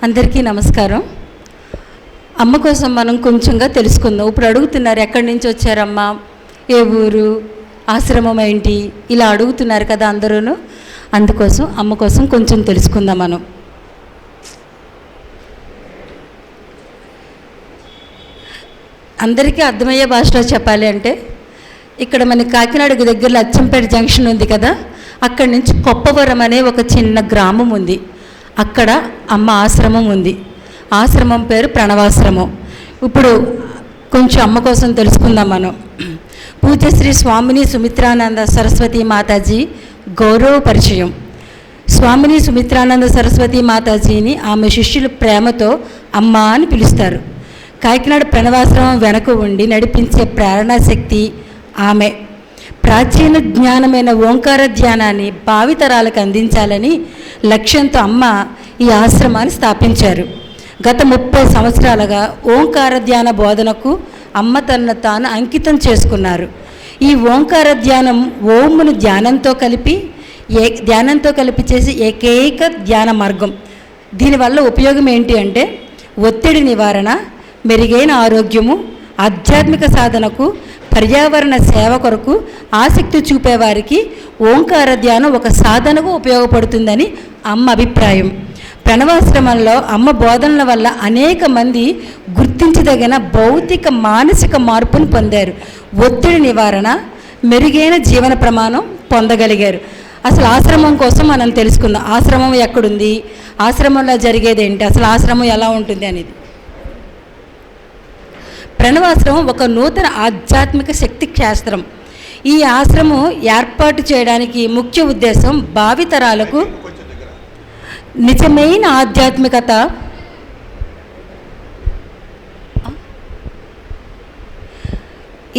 అందరికీ నమస్కారం. అమ్మ కోసం మనం కొంచెంగా తెలుసుకుందాం. ఇప్పుడు అడుగుతున్నారు, ఎక్కడి నుంచి వచ్చారమ్మా, ఏ ఊరు, ఆశ్రమం ఏంటి, ఇలా అడుగుతున్నారు కదా అందరూ. అందుకోసం అమ్మ కోసం కొంచెం తెలుసుకుందాం. మనం అందరికీ అర్థమయ్యే భాషలో చెప్పాలి అంటే, ఇక్కడ మన కాకినాడకు దగ్గరలో అచ్చంపేట జంక్షన్ ఉంది కదా, అక్కడి నుంచి కొప్పవరం అనే ఒక చిన్న గ్రామం ఉంది. అక్కడ అమ్మ ఆశ్రమం ఉంది. ఆశ్రమం పేరు ప్రణవాశ్రమం. ఇప్పుడు కొంచెం అమ్మ కోసం తెలుసుకుందాం మనం. పూజ్యశ్రీ స్వామిని సుమిత్రానంద సరస్వతి మాతాజీ గౌరవ పరిచయం. స్వామిని సుమిత్రానంద సరస్వతి మాతాజీని ఆమె శిష్యులు ప్రేమతో అమ్మ అని పిలుస్తారు. కాకినాడ ప్రణవాశ్రమం వెనక ఉండి నడిపించే ప్రేరణా శక్తి ఆమె. ప్రాచీన జ్ఞానమైన ఓంకార ధ్యానాన్ని భావితరాలకు అందించాలని లక్ష్యంతో అమ్మ ఈ ఆశ్రమాన్ని స్థాపించారు. గత 30 సంవత్సరాలుగా ఓంకార ధ్యాన బోధనకు అమ్మ తనను తాను అంకితం చేసుకున్నారు. ఈ ఓంకార ధ్యానం ఓంను ధ్యానంతో కలిపి చేసి ఏకైక ధ్యాన మార్గం. దీనివల్ల ఉపయోగం ఏంటి అంటే, ఒత్తిడి నివారణ, మెరుగైన ఆరోగ్యము, ఆధ్యాత్మిక సాధనకు, పర్యావరణ సేవ కొరకు ఆసక్తి చూపేవారికి ఓంకార ధ్యానం ఒక సాధనకు ఉపయోగపడుతుందని అమ్మ అభిప్రాయం. ప్రణవాశ్రమంలో అమ్మ బోధనల వల్ల అనేక మంది గుర్తించదగిన భౌతిక మానసిక మార్పును పొందారు. ఒత్తిడి నివారణ, మెరుగైన జీవన ప్రమాణం పొందగలిగారు. అసలు ఆశ్రమం కోసం మనం తెలుసుకుందాం. ఆశ్రమం ఎక్కడుంది, ఆశ్రమంలో జరిగేది ఏంటి, అసలు ఆశ్రమం ఎలా ఉంటుంది అనేది. ప్రణవాశ్రమం ఒక నూతన ఆధ్యాత్మిక శక్తి క్షేత్రం. ఈ ఆశ్రమం ఏర్పాటు చేయడానికి ముఖ్య ఉద్దేశం భావితరాలకు నిజమైన ఆధ్యాత్మికత,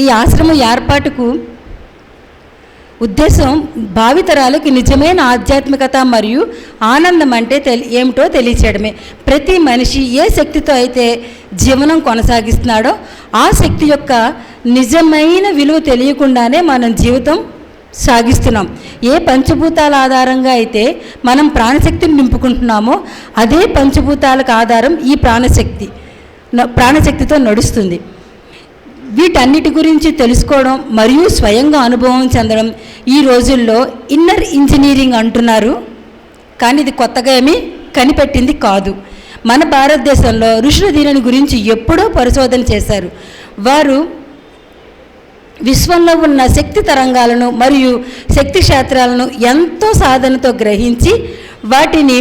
ఈ ఆశ్రమం ఏర్పాటుకు ఉద్దేశం భావితరాలకు నిజమైన ఆధ్యాత్మికత మరియు ఆనందం అంటే ఏమిటో తెలియచేయడమే. ప్రతి మనిషి ఏ శక్తితో అయితే జీవనం కొనసాగిస్తున్నాడో ఆ శక్తి యొక్క నిజమైన విలువ తెలియకుండానే మనం జీవితం సాగిస్తున్నాం. ఏ పంచభూతాల ఆధారంగా అయితే మనం ప్రాణశక్తిని నింపుకుంటున్నామో అదే పంచభూతాలకు ఆధారం ఈ ప్రాణశక్తితో నడుస్తుంది. వీటన్నిటి గురించి తెలుసుకోవడం మరియు స్వయంగా అనుభవం చెందడం ఈ రోజుల్లో ఇన్నర్ ఇంజనీరింగ్ అంటున్నారు. కానీ ఇది కొత్తగా ఏమీ కనిపెట్టింది కాదు. మన భారతదేశంలో ఋషులు దీనిని గురించి ఎప్పుడో పరిశోధన చేశారు. వారు విశ్వంలో ఉన్న శక్తి తరంగాలను మరియు శక్తి క్షేత్రాలను ఎంతో సాధనతో గ్రహించి వాటిని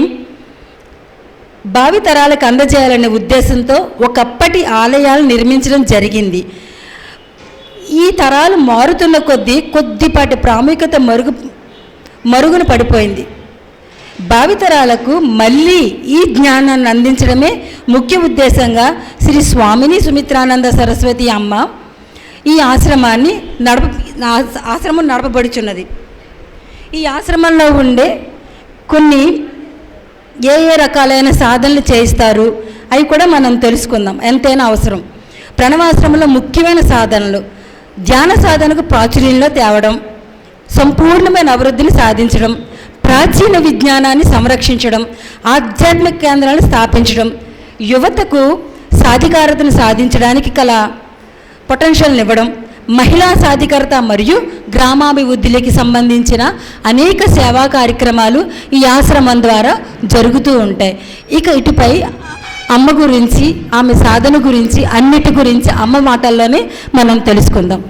భావితరాలకు అందజేయాలనే ఉద్దేశంతో ఒకప్పటి ఆలయాలు నిర్మించడం జరిగింది. ఈ తరాలు మారుతున్న కొద్దిపాటి ప్రాముఖ్యత మరుగున పడిపోయింది. భావితరాలకు మళ్ళీ ఈ జ్ఞానాన్ని అందించడమే ముఖ్య ఉద్దేశంగా శ్రీ స్వామిని సుమిత్రానంద సరస్వతి అమ్మ ఈ ఆశ్రమం నడపబడుచున్నది. ఈ ఆశ్రమంలో ఉండే కొన్ని ఏ రకాలైన సాధనలు చేయిస్తారు అవి కూడా మనం తెలుసుకుందాం, ఎంతైనా అవసరం. ప్రణవాశ్రమంలో ముఖ్యమైన సాధనలు: ధ్యాన సాధనకు ప్రాచుర్యంలో తేవడం, సంపూర్ణమైన అభివృద్ధిని సాధించడం, ప్రాచీన విజ్ఞానాన్ని సంరక్షించడం, ఆధ్యాత్మిక కేంద్రాలను స్థాపించడం, యువతకు సాధికారతను సాధించడానికి కల పొటెన్షియల్ని ఇవ్వడం, మహిళా సాధికారత మరియు గ్రామాభివృద్ధికి సంబంధించిన అనేక సేవా కార్యక్రమాలు ఈ ఆశ్రమం ద్వారా జరుగుతూ ఉంటాయి. ఇటుపై అమ్మ గురించి, ఆమె సాధన గురించి, అన్నిటి గురించి అమ్మ మాటల్లోనే మనం తెలుసుకుందాం.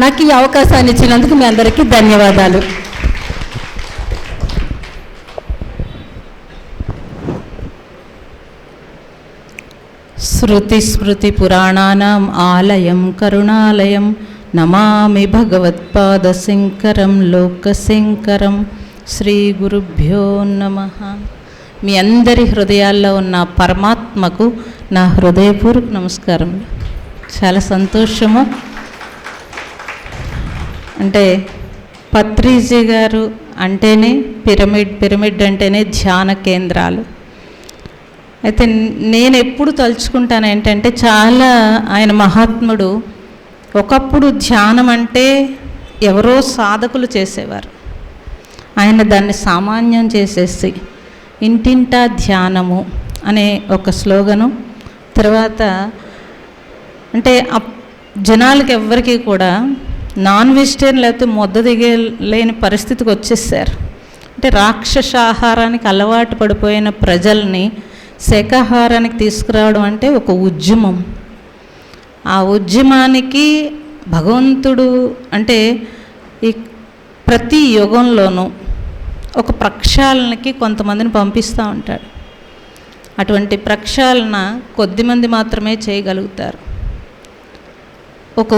నాకు ఈ అవకాశాన్ని ఇచ్చినందుకు మీ అందరికీ ధన్యవాదాలు. శృతి స్మృతి పురాణానాం ఆలయం కరుణాలయం నమామి భగవత్పాదశంకరం లోకశంకరం. శ్రీ గురుభ్యో నమః. మీ అందరి హృదయాల్లో ఉన్న పరమాత్మకు నా హృదయపూర్వక నమస్కారం. చాలా సంతోషము. అంటే పత్రిజీ గారు అంటేనే పిరమిడ్ అంటేనే ధ్యాన కేంద్రాలు. అయితే నేను ఎప్పుడు తలుచుకుంటాను ఏంటంటే, చాలా ఆయన మహాత్ముడు ఒకప్పుడు ధ్యానం అంటే ఎవరో సాధకులు చేసేవారు. ఆయన దాన్ని సామాన్యం చేసేసి ఇంటింటా ధ్యానము అనే ఒక స్లోగను. తర్వాత అంటే జనాలకి ఎవ్వరికీ కూడా నాన్ వెజిటేరియన్ లేకపోతే మొద్ద దిగలేని పరిస్థితికి వచ్చేసారు. అంటే రాక్షసాహారానికి అలవాటు పడిపోయిన ప్రజల్ని శాకాహారానికి తీసుకురావడం అంటే ఒక ఉద్యమం. ఆ ఉద్యమానికి భగవంతుడు అంటే ఈ ప్రతి యుగంలోనూ ఒక ప్రక్షాళనకి కొంతమందిని పంపిస్తూ ఉంటాడు. అటువంటి ప్రక్షాళన కొద్దిమంది మాత్రమే చేయగలుగుతారు. ఒక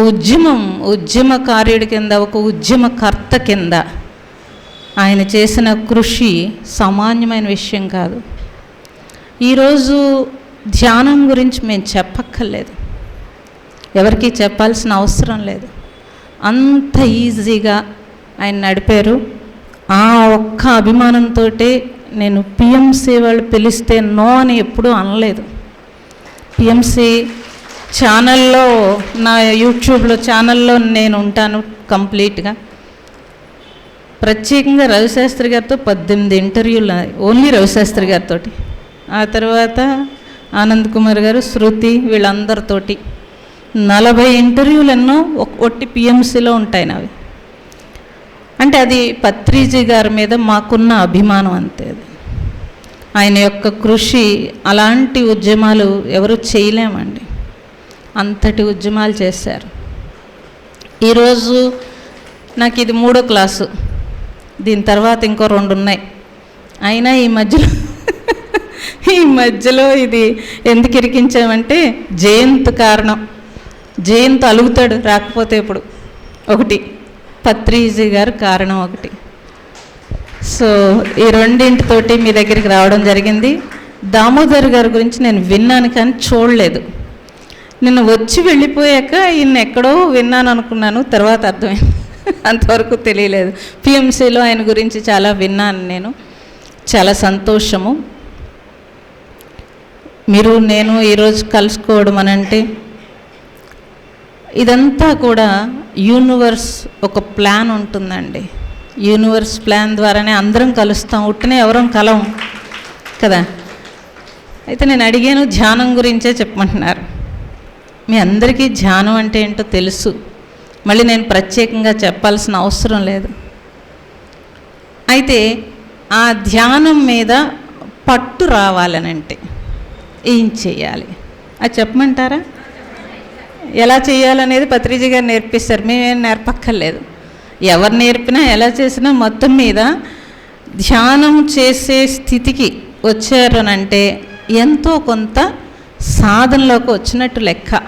ఉద్యమకార్యుడి కింద, ఒక ఉద్యమకర్త కింద ఆయన చేసిన కృషి సామాన్యమైన విషయం కాదు. ఈరోజు ధ్యానం గురించి మేము చెప్పక్కర్లేదు, ఎవరికీ చెప్పాల్సిన అవసరం లేదు. అంత ఈజీగా ఆయన నడిపారు. ఆ ఒక్క అభిమానంతో నేను పిఎంసి వాళ్ళు పిలిస్తే నో అని ఎప్పుడూ అనలేదు. పిఎంసి ఛానల్లో, నా యూట్యూబ్లో ఛానల్లో నేను ఉంటాను కంప్లీట్గా. ప్రత్యేకంగా రవిశాస్త్రి గారితో 18 ఇంటర్వ్యూలు ఓన్లీ రవిశాస్త్రి గారితో. ఆ తర్వాత ఆనంద్ కుమార్ గారు, శృతి, వీళ్ళందరితోటి 40 ఇంటర్వ్యూలు ఎన్నో ఒట్టి పిఎంసిలో ఉంటాయి నావి. అంటే అది పత్రిజీ గారి మీద మాకున్న అభిమానం అంతే. అది ఆయన యొక్క కృషి. అలాంటి ఉద్యమాలు ఎవరు చేయలేమండి, అంతటి ఉద్యమాలు చేశారు. ఈరోజు నాకు ఇది 3వ క్లాసు, దీని తర్వాత ఇంకో 2 ఉన్నాయి. అయినా ఈ మధ్యలో ఇది ఎందుకు ఇరికించామంటే జయంత్ కారణం. జయంత్ అలుగుతాడు రాకపోతే ఇప్పుడు, ఒకటి పత్రిజీ గారు కారణం ఒకటి. సో ఈ రెండింటితోటి మీ దగ్గరికి రావడం జరిగింది. దామోదర్ గారి గురించి నేను విన్నాను కానీ చూడలేదు. నిన్న వచ్చి వెళ్ళిపోయాక ఈయన ఎక్కడో విన్నాను అనుకున్నాను, తర్వాత అర్థమైంది, అంతవరకు తెలియలేదు. పిఎంసిలో ఆయన గురించి చాలా విన్నాను నేను. చాలా సంతోషము. మీరు నేను ఈరోజు కలుసుకోవడం అనంటే ఇదంతా కూడా యూనివర్స్ ఒక ప్లాన్ ఉంటుందండి. యూనివర్స్ ప్లాన్ ద్వారానే అందరం కలుస్తాం, ఉట్టినే ఎవరం కలం కదా. అయితే నేను అడిగాను, ధ్యానం గురించే చెప్పమంటున్నారు. మీ అందరికీ ధ్యానం అంటే ఏంటో తెలుసు, మళ్ళీ నేను ప్రత్యేకంగా చెప్పాల్సిన అవసరం లేదు. అయితే ఆ ధ్యానం మీద పట్టు రావాలనంటే ఏం చేయాలి అది చెప్పమంటారా? ఎలా చేయాలనేది పత్రిజీ గారు నేర్పిస్తారు, మేమేం నేర్పక్కర్లేదు. ఎవరు నేర్పినా ఎలా చేసినా మొత్తం మీద ధ్యానం చేసే స్థితికి వచ్చారనంటే ఎంతో కొంత సాధనలోకి వచ్చినట్టు లెక్క.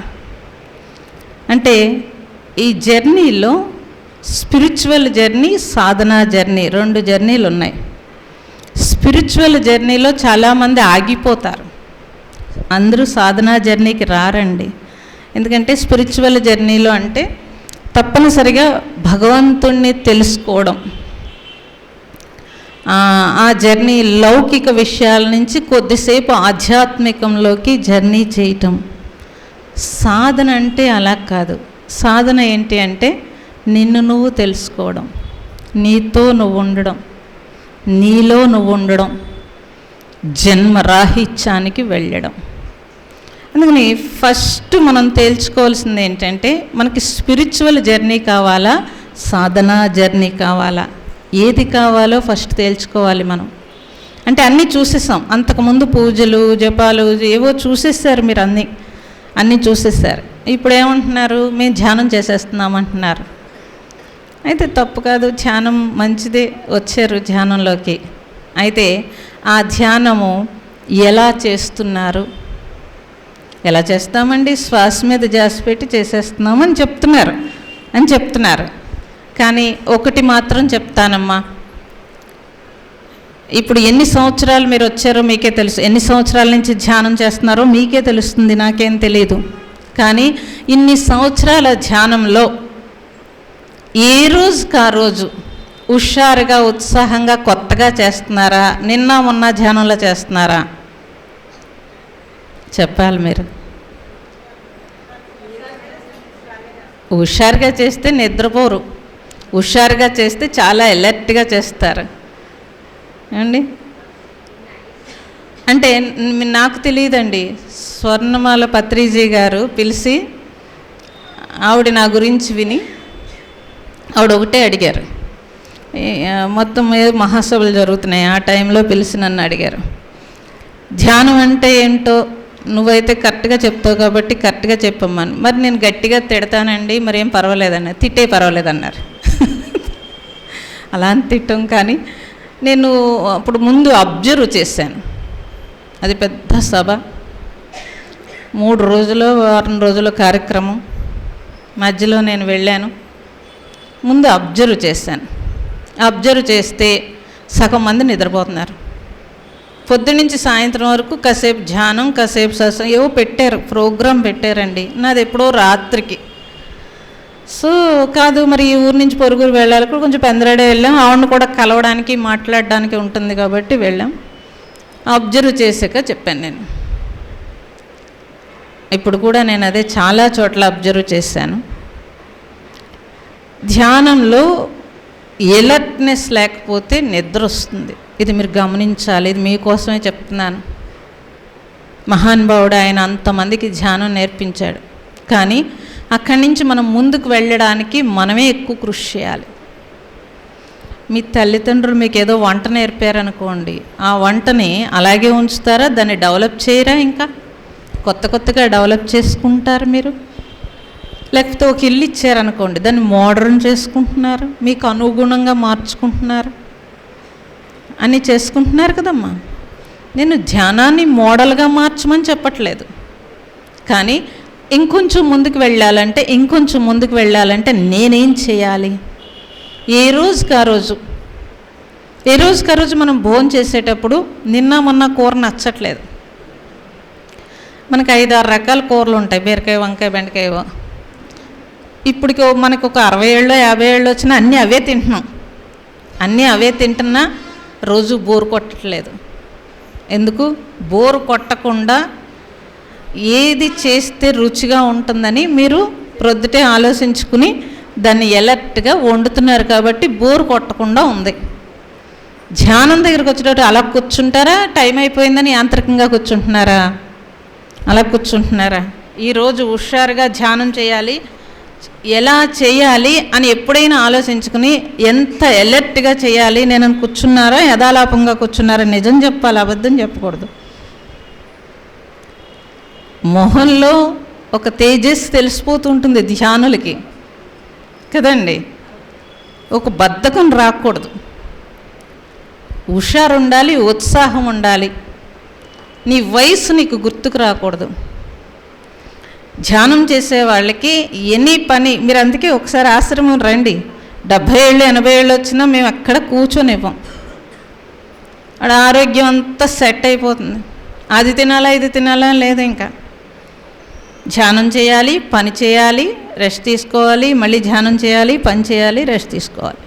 అంటే ఈ జర్నీలో స్పిరిచువల్ జర్నీ, సాధనా జర్నీ, 2 జర్నీలు ఉన్నాయి. స్పిరిచువల్ జర్నీలో చాలామంది ఆగిపోతారు, అందరూ సాధనా జర్నీకి రారండి. ఎందుకంటే స్పిరిచువల్ జర్నీలో అంటే తప్పనిసరిగా భగవంతుణ్ణి తెలుసుకోవడం. ఆ జర్నీ లౌకిక విషయాల నుంచి కొద్దిసేపు ఆధ్యాత్మికంలోకి జర్నీ చేయటం. సాధన అంటే అలా కాదు. సాధన ఏంటి అంటే నిన్ను నువ్వు తెలుసుకోవడం, నీతో నువ్వు ఉండడం, నీలో నువ్వు ఉండడం, జన్మరాహిత్యానికి వెళ్ళడం. అందుకని ఫస్ట్ మనం తేల్చుకోవాల్సింది ఏంటంటే మనకి స్పిరిచువల్ జర్నీ కావాలా, సాధనా జర్నీ కావాలా, ఏది కావాలో ఫస్ట్ తేల్చుకోవాలి మనం. అంటే అన్నీ చూసేసాం, అంతకుముందు పూజలు జపాలు ఏవో చూసేసారు, మీరు అన్నీ చూసేసారు. ఇప్పుడు ఏమంటున్నారు, మేము ధ్యానం చేసేస్తున్నామంటున్నారు. అయితే తప్పు కాదు, ధ్యానం మంచిదే, వచ్చారు ధ్యానంలోకి. అయితే ఆ ధ్యానము ఎలా చేస్తున్నారు? ఎలా చేస్తామండి, శ్వాస మీద ధ్యాస పెట్టి చేసేస్తున్నామని చెప్తున్నారు. కానీ ఒకటి మాత్రం చెప్తానమ్మా, ఇప్పుడు ఎన్ని సంవత్సరాలు మీరు వచ్చారో మీకే తెలుసు, ఎన్ని సంవత్సరాల నుంచి ధ్యానం చేస్తున్నారో మీకే తెలుస్తుంది, నాకేం తెలియదు. కానీ ఇన్ని సంవత్సరాల ధ్యానంలో ఏ రోజుకి ఆ రోజు హుషారుగా, ఉత్సాహంగా, కొత్తగా చేస్తున్నారా, నిన్న మొన్న ధ్యానంలో చేస్తున్నారా? చెప్పాలి మీరు. హుషారుగా చేస్తే నిద్రపోరు, హుషారుగా చేస్తే చాలా ఎలర్ట్గా చేస్తారు ఏమండి. అంటే నాకు తెలియదండి, స్వర్ణమాల పత్రిజీ గారు పిలిచి ఆవిడ నా గురించి విని ఆవిడ ఒకటే అడిగారు. మొత్తం మహాసభలు జరుగుతున్నాయి, ఆ టైంలో పిలిచి నన్ను అడిగారు, ధ్యానం అంటే ఏంటో నువ్వైతే కరెక్ట్గా చెప్తావు కాబట్టి కరెక్ట్గా చెప్పమ్మను. మరి నేను గట్టిగా తిడతానండి, మరి ఏం పర్వాలేదన్నారు. తిట్టే పర్వాలేదన్నారు. అలా అని తిట్టం, కానీ నేను అప్పుడు ముందు అబ్జర్వ్ చేశాను. అది పెద్ద సభ, 3 రోజులు 6 రోజుల కార్యక్రమం, మధ్యలో నేను వెళ్ళాను. ముందు అబ్జర్వ్ చేశాను. అబ్జర్వ్ చేస్తే సగం మంది నిద్రపోతున్నారు. పొద్దునుంచి సాయంత్రం వరకు కాసేపు ధ్యానం, కాసేపు సత్సంగం ఏవో పెట్టారు, ప్రోగ్రాం పెట్టారండి. నాది ఎప్పుడో రాత్రికి. సో కాదు, మరి ఈ ఊరు నుంచి పొరుగురు వెళ్ళాలి, కొంచెం పెందరాడే వెళ్ళాం. ఆవిడని కూడా కలవడానికి మాట్లాడడానికి ఉంటుంది కాబట్టి వెళ్ళాం. అబ్జర్వ్ చేశాక చెప్పాను నేను. ఇప్పుడు కూడా నేను అదే చాలా చోట్ల అబ్జర్వ్ చేశాను. ధ్యానంలో ఎలర్ట్నెస్ లేకపోతే నిద్ర వస్తుంది. ఇది మీరు గమనించాలి, ఇది మీకోసమే చెప్తున్నాను. మహానుభావుడు ఆయన అంతమందికి ధ్యానం నేర్పించాడు, కానీ అక్కడి నుంచి మనం ముందుకు వెళ్ళడానికి మనమే ఎక్కువ కృషి చేయాలి. మీ తల్లిదండ్రులు మీకు ఏదో వంట నేర్పారనుకోండి, ఆ వంటని అలాగే ఉంచుతారా? దాన్ని డెవలప్ చేయరా? ఇంకా కొత్తగా డెవలప్ చేసుకుంటారు మీరు? లేకపోతే ఒక ఇల్లు ఇచ్చారనుకోండి, దాన్ని మోడర్న్ చేసుకుంటున్నారు, మీకు అనుగుణంగా మార్చుకుంటున్నారు, అని చేసుకుంటున్నారు కదమ్మా. నేను ధ్యానాన్ని మోడల్గా మార్చమని చెప్పట్లేదు, కానీ ఇంకొంచెం ముందుకు వెళ్ళాలంటే నేనేం చేయాలి? ఏ రోజుకి ఆ రోజు మనం భోజనం చేసేటప్పుడు నిన్న మొన్న కూర నచ్చట్లేదు, మనకు 5-6 రకాల కూరలు ఉంటాయి, బీరకాయ, వంకాయ, బెండకాయ. ఇప్పటికి మనకు ఒక 60 ఏళ్ళు 50 ఏళ్ళు వచ్చినా అన్నీ అవే తింటున్నా రోజు బోరు కొట్టట్లేదు. ఎందుకు బోరు కొట్టకుండా ఏది చేస్తే రుచిగా ఉంటుందని మీరు ప్రొద్దుటే ఆలోచించుకుని దాన్ని ఎలర్ట్గా వండుతున్నారు కాబట్టి బోరు కొట్టకుండా ఉంది. ధ్యానం దగ్గరికి వచ్చేటప్పుడు అలా కూర్చుంటారా? టైం అయిపోయిందని యాంత్రికంగా కూర్చుంటున్నారా? అలా కూర్చుంటున్నారా? ఈరోజు హుషారుగా ధ్యానం చేయాలి, ఎలా చేయాలి అని ఎప్పుడైనా ఆలోచించుకుని ఎంత ఎలర్ట్గా చేయాలి నేను కూర్చున్నారా? యథాలాపంగా కూర్చున్నారా? నిజం చెప్పాలి, అబద్ధం చెప్పకూడదు. మొహంలో ఒక తేజస్సు తెలిసిపోతుంటుంది ధ్యానులకి కదండి. ఒక బద్ధకం రాకూడదు, హుషారు ఉండాలి, ఉత్సాహం ఉండాలి. నీ వయసు నీకు గుర్తుకు రాకూడదు. ధ్యానం చేసే వాళ్ళకి ఎనీ పని, మీరు అందుకే ఒకసారి ఆశ్రమం రండి, 70 ఏళ్ళు 80 ఏళ్ళు వచ్చినా మేము అక్కడ కూర్చొనివ్వం. అక్కడ ఆరోగ్యం అంతా సెట్ అయిపోతుంది. అది తినాలా ఇది తినాలా లేదు, ఇంకా ధ్యానం చేయాలి, పని చేయాలి, రెస్ట్ తీసుకోవాలి, మళ్ళీ ధ్యానం చేయాలి, పని చేయాలి, రెస్ట్ తీసుకోవాలి.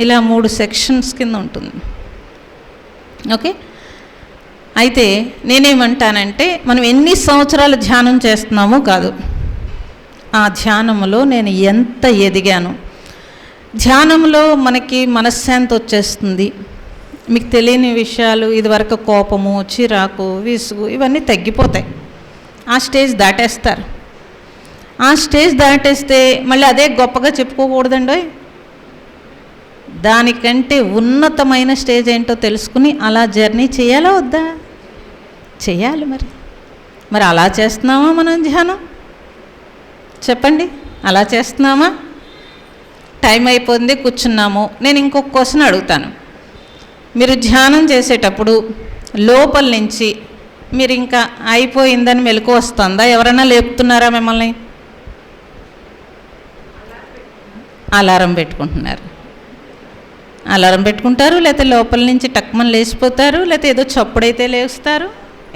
ఇలా 3 సెక్షన్స్ కింద ఉంటుంది. ఓకే, అయితే నేనేమంటానంటే మనం ఎన్ని సంవత్సరాలు ధ్యానం చేస్తున్నామో కాదు, ఆ ధ్యానంలో నేను ఎంత ఎదిగాను. ధ్యానంలో మనకి మనశ్శాంతి వచ్చేస్తుంది. మీకు తెలియని విషయాలు, ఇదివరకు కోపము, చిరాకు, విసుగు ఇవన్నీ తగ్గిపోతాయి. ఆ స్టేజ్ దాటేస్తారు. ఆ స్టేజ్ దాటేస్తే మళ్ళీ అదే గొప్పగా చెప్పుకోకూడదండి. దానికంటే ఉన్నతమైన స్టేజ్ ఏంటో తెలుసుకుని అలా జర్నీ చేయాలా వద్దా? చేయాలి. మరి అలా చేస్తున్నామా మనం ధ్యానం? చెప్పండి, అలా చేస్తున్నామా? టైం అయిపోయింది, కూర్చున్నాము. నేను ఇంకొక క్వశ్చన్ అడుగుతాను. మీరు ధ్యానం చేసేటప్పుడు లోపల నుంచి మీరు ఇంకా అయిపోయిందని మెలకు వస్తుందా? ఎవరైనా లేపుతున్నారా మిమ్మల్ని? అలారం పెట్టుకుంటున్నారు. అలారం పెట్టుకుంటారు, లేకపోతే లోపల నుంచి టక్మని లేచిపోతారు, లేకపోతే ఏదో చప్పుడైతే లేస్తారు,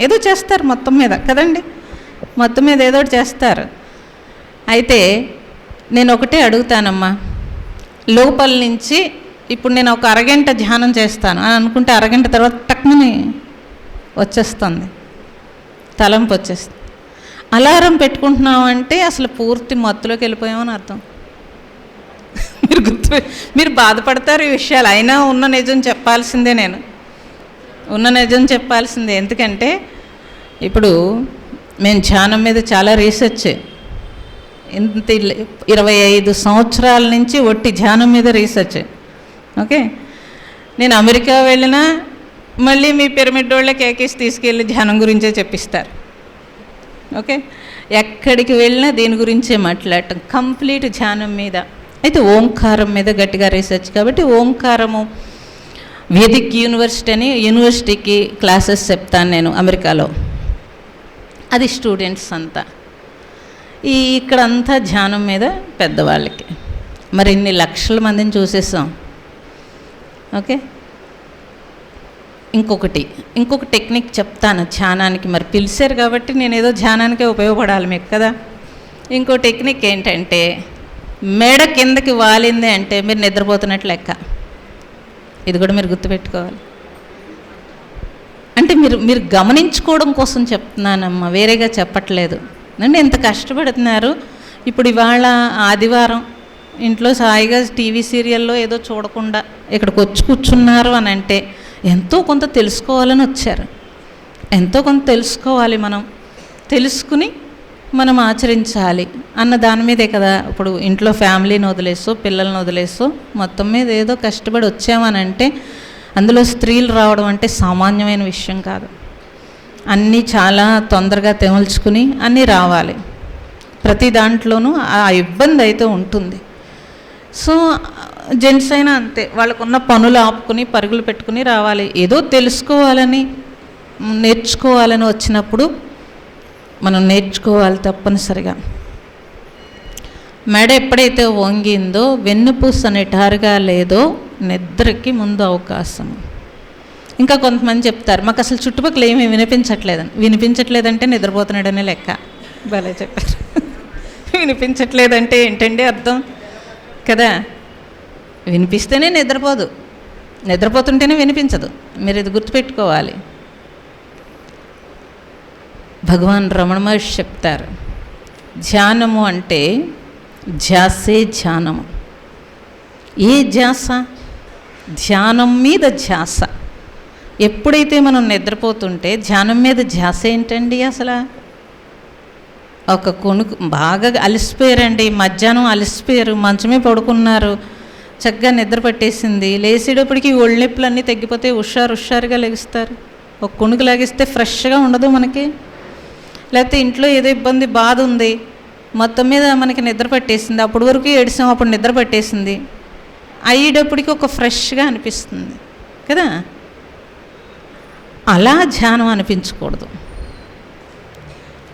ఏదో చేస్తారు మొత్తం మీద కదండి. మొత్తం మీద ఏదో చేస్తారు. అయితే నేను ఒకటే అడుగుతానమ్మా, లోపల నుంచి ఇప్పుడు నేను ఒక అరగంట ధ్యానం చేస్తాను అని అనుకుంటే అరగంట తర్వాత టక్మని వచ్చేస్తుంది, తలంపు వచ్చేస్తుంది. అలారం పెట్టుకుంటున్నామంటే అసలు పూర్తి మత్తులోకి వెళ్ళిపోయామని అర్థం. మీరు బాధపడతారు ఈ విషయాలు, అయినా ఉన్న నిజం చెప్పాల్సిందే. నేను ఉన్న నిజం చెప్పాల్సిందే. ఎందుకంటే ఇప్పుడు మేము ధ్యానం మీద చాలా రీసెర్చ్, ఇంత 25 సంవత్సరాల నుంచి ఒట్టి ధ్యానం మీద రీసెర్చ్. ఓకే, నేను అమెరికా వెళ్ళినా మళ్ళీ మీ పిరమిడ్ వాళ్ళకి ఏకేసి తీసుకెళ్ళి ధ్యానం గురించే చెప్పిస్తారు. ఓకే, ఎక్కడికి వెళ్ళినా దీని గురించే మాట్లాడటం, కంప్లీట్ ధ్యానం మీద. అయితే ఓంకారం మీద గట్టిగా రీసెర్చ్ కాబట్టి ఓంకారము వేదిక్ యూనివర్సిటీ అని యూనివర్సిటీకి క్లాసెస్ చెప్తాను నేను అమెరికాలో. అది స్టూడెంట్స్ అంతా. ఇక్కడంతా ధ్యానం మీద పెద్దవాళ్ళకి. మరి ఇన్ని లక్షల మందిని చూసేసాం. ఓకే, ఇంకొక టెక్నిక్ చెప్తాను ధ్యానానికి. మరి పిలిచారు కాబట్టి నేను ఏదో ధ్యానానికే ఉపయోగపడాలి మీకు కదా. ఇంకో టెక్నిక్ ఏంటంటే, మెడ కిందకి వాలింది అంటే మీరు నిద్రపోతున్నట్లు లెక్క. ఇది కూడా మీరు గుర్తుపెట్టుకోవాలి. అంటే మీరు గమనించుకోవడం కోసం చెప్తున్నానమ్మా, వేరేగా చెప్పట్లేదు. అంటే ఎంత కష్టపడుతున్నారు. ఇప్పుడు ఇవాళ ఆదివారం ఇంట్లో సాయిగా టీవీ సీరియల్లో ఏదో చూడకుండా ఇక్కడికి వచ్చి కూర్చున్నారు అని అంటే ఎంతో కొంత తెలుసుకోవాలని వచ్చారు. ఎంతో కొంత తెలుసుకోవాలి, మనం తెలుసుకుని మనం ఆచరించాలి అన్న దాని మీదే కదా. ఇప్పుడు ఇంట్లో ఫ్యామిలీని వదిలేసో పిల్లల్ని వదిలేసో మొత్తం మీద ఏదో కష్టపడి వచ్చామనంటే అందులో స్త్రీలు రావడం అంటే సామాన్యమైన విషయం కాదు. అన్నీ చాలా తొందరగా తెమల్చుకుని అన్నీ రావాలి. ప్రతి దాంట్లోనూ ఆ ఇబ్బంది అయితే ఉంటుంది. సో జెంట్స్ అయినా అంతే, వాళ్ళకున్న పనులు ఆపుకుని పరుగులు పెట్టుకుని రావాలి. ఏదో తెలుసుకోవాలని నేర్చుకోవాలని వచ్చినప్పుడు మనం నేర్చుకోవాలి తప్పనిసరిగా. మెడ ఎప్పుడైతే వంగిందో వెన్నుపూస నిటారుగా లేదో నిద్రకి ముందు అవకాశం. ఇంకా కొంతమంది చెప్తారు మాకు అసలు చుట్టుపక్కల ఏమీ వినిపించట్లేదంటే నిద్రపోతున్నాడనే లెక్క. భలే చెప్పారు. వినిపించట్లేదంటే ఏంటండి అర్థం కదా. వినిపిస్తేనే నిద్రపోదు, నిద్రపోతుంటేనే వినిపించదు. మీరు ఇది గుర్తుపెట్టుకోవాలి. భగవాన్ రమణ మహర్షి చెప్తారు, ధ్యానము అంటే ధ్యాసే ధ్యానము. ఏ ధ్యాస? ధ్యానం మీద ధ్యాస. ఎప్పుడైతే మనం నిద్రపోతుంటే ధ్యానం మీద ధ్యాస ఏంటండి? అసలు ఒక కొనుకు బాగా అలసిపోయారండి, మధ్యాహ్నం అలసిపోయారు, మంచమే పడుకున్నారు, చక్కగా నిద్ర పట్టేసింది. లేచేటప్పటికి ఒళ్ళు నొప్పులు అన్నీ తగ్గిపోతే హుషారుగా లెగుస్తారు. ఒక కొనుకు లాగిస్తే ఫ్రెష్గా ఉండదు మనకి. లేకపోతే ఇంట్లో ఏదో ఇబ్బంది బాధ ఉంది, మొత్తం మీద మనకి నిద్ర పట్టేసింది, అప్పటి వరకు ఏడిసాం, అప్పుడు నిద్ర పట్టేసింది, అయ్యేటప్పటికి ఒక ఫ్రెష్గా అనిపిస్తుంది కదా. అలా ధ్యానం అనిపించకూడదు,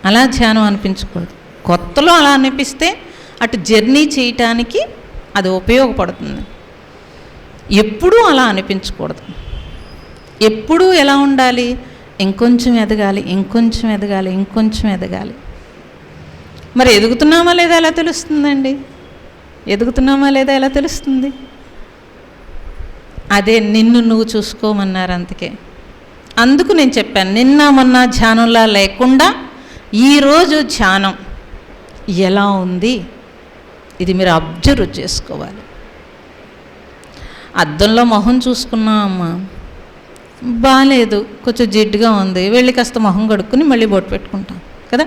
అలా ధ్యానం అనిపించకూడదు. కొత్తలో అలా అనిపిస్తే అటు జర్నీ చేయటానికి అది ఉపయోగపడుతుంది. ఎప్పుడూ అలా అనిపించకూడదు. ఎప్పుడూ ఎలా ఉండాలి? ఇంకొంచెం ఎదగాలి, ఇంకొంచెం ఎదగాలి, ఇంకొంచెం ఎదగాలి. మరి ఎదుగుతున్నామా లేదా ఎలా తెలుస్తుందండి? ఎదుగుతున్నామా లేదా ఎలా తెలుస్తుంది? అదే నిన్ను నువ్వు చూసుకోమన్నారు. అందుకు నేను చెప్పాను, నిన్న మొన్న ధ్యానంలా లేకుండా ఈరోజు ధ్యానం ఎలా ఉంది ఇది మీరు అబ్జర్వ్ చేసుకోవాలి. అద్దంలో మొహం చూసుకున్నామమ్మా, బాగాలేదు, కొంచెం జిడ్డుగా ఉంది, వెళ్ళి కాస్త మొహం కడుక్కుని మళ్ళీ బొట్టు పెట్టుకుంటాం కదా.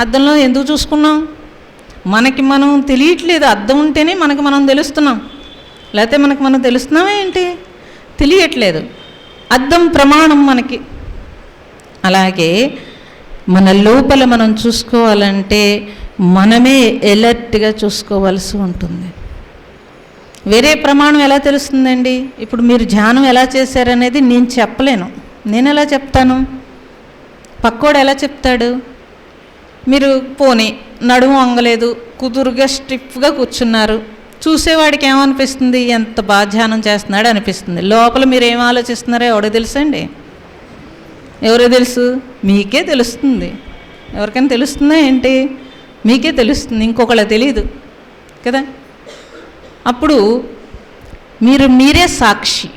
అద్దంలో ఎందుకు చూసుకున్నాం? మనకి మనం తెలియట్లేదు. అద్దం ఉంటేనే మనకు మనం తెలుస్తున్నాం, లేకపోతే మనకు మనం తెలుస్తున్నామా ఏంటి? తెలియట్లేదు. అద్దం ప్రమాణం మనకి. అలాగే మన లోపల మనం చూసుకోవాలంటే మనమే ఎలర్ట్గా చూసుకోవాల్సి ఉంటుంది. వేరే ప్రమాణం ఎలా తెలుస్తుందండి? ఇప్పుడు మీరు ధ్యానం ఎలా చేశారనేది నేను చెప్పలేను. నేను ఎలా చెప్తాను? పక్కోడు ఎలా చెప్తాడు? మీరు పోనీ నడుము వంగలేదు, కుదురుగా స్టిఫ్గా కూర్చున్నారు, చూసేవాడికి ఏమనిపిస్తుంది? ఎంత బాగా ధ్యానం చేస్తున్నాడు అనిపిస్తుంది. లోపల మీరు ఏం ఆలోచిస్తున్నారో ఎవడో తెలుసండి? ఎవరో తెలుసు? మీకే తెలుస్తుంది. ఎవరికైనా తెలుస్తుందా ఏంటి? మీకే తెలుస్తుంది, ఇంకొకళ్ళకి తెలియదు కదా. అప్పుడు మీరే సాక్షి.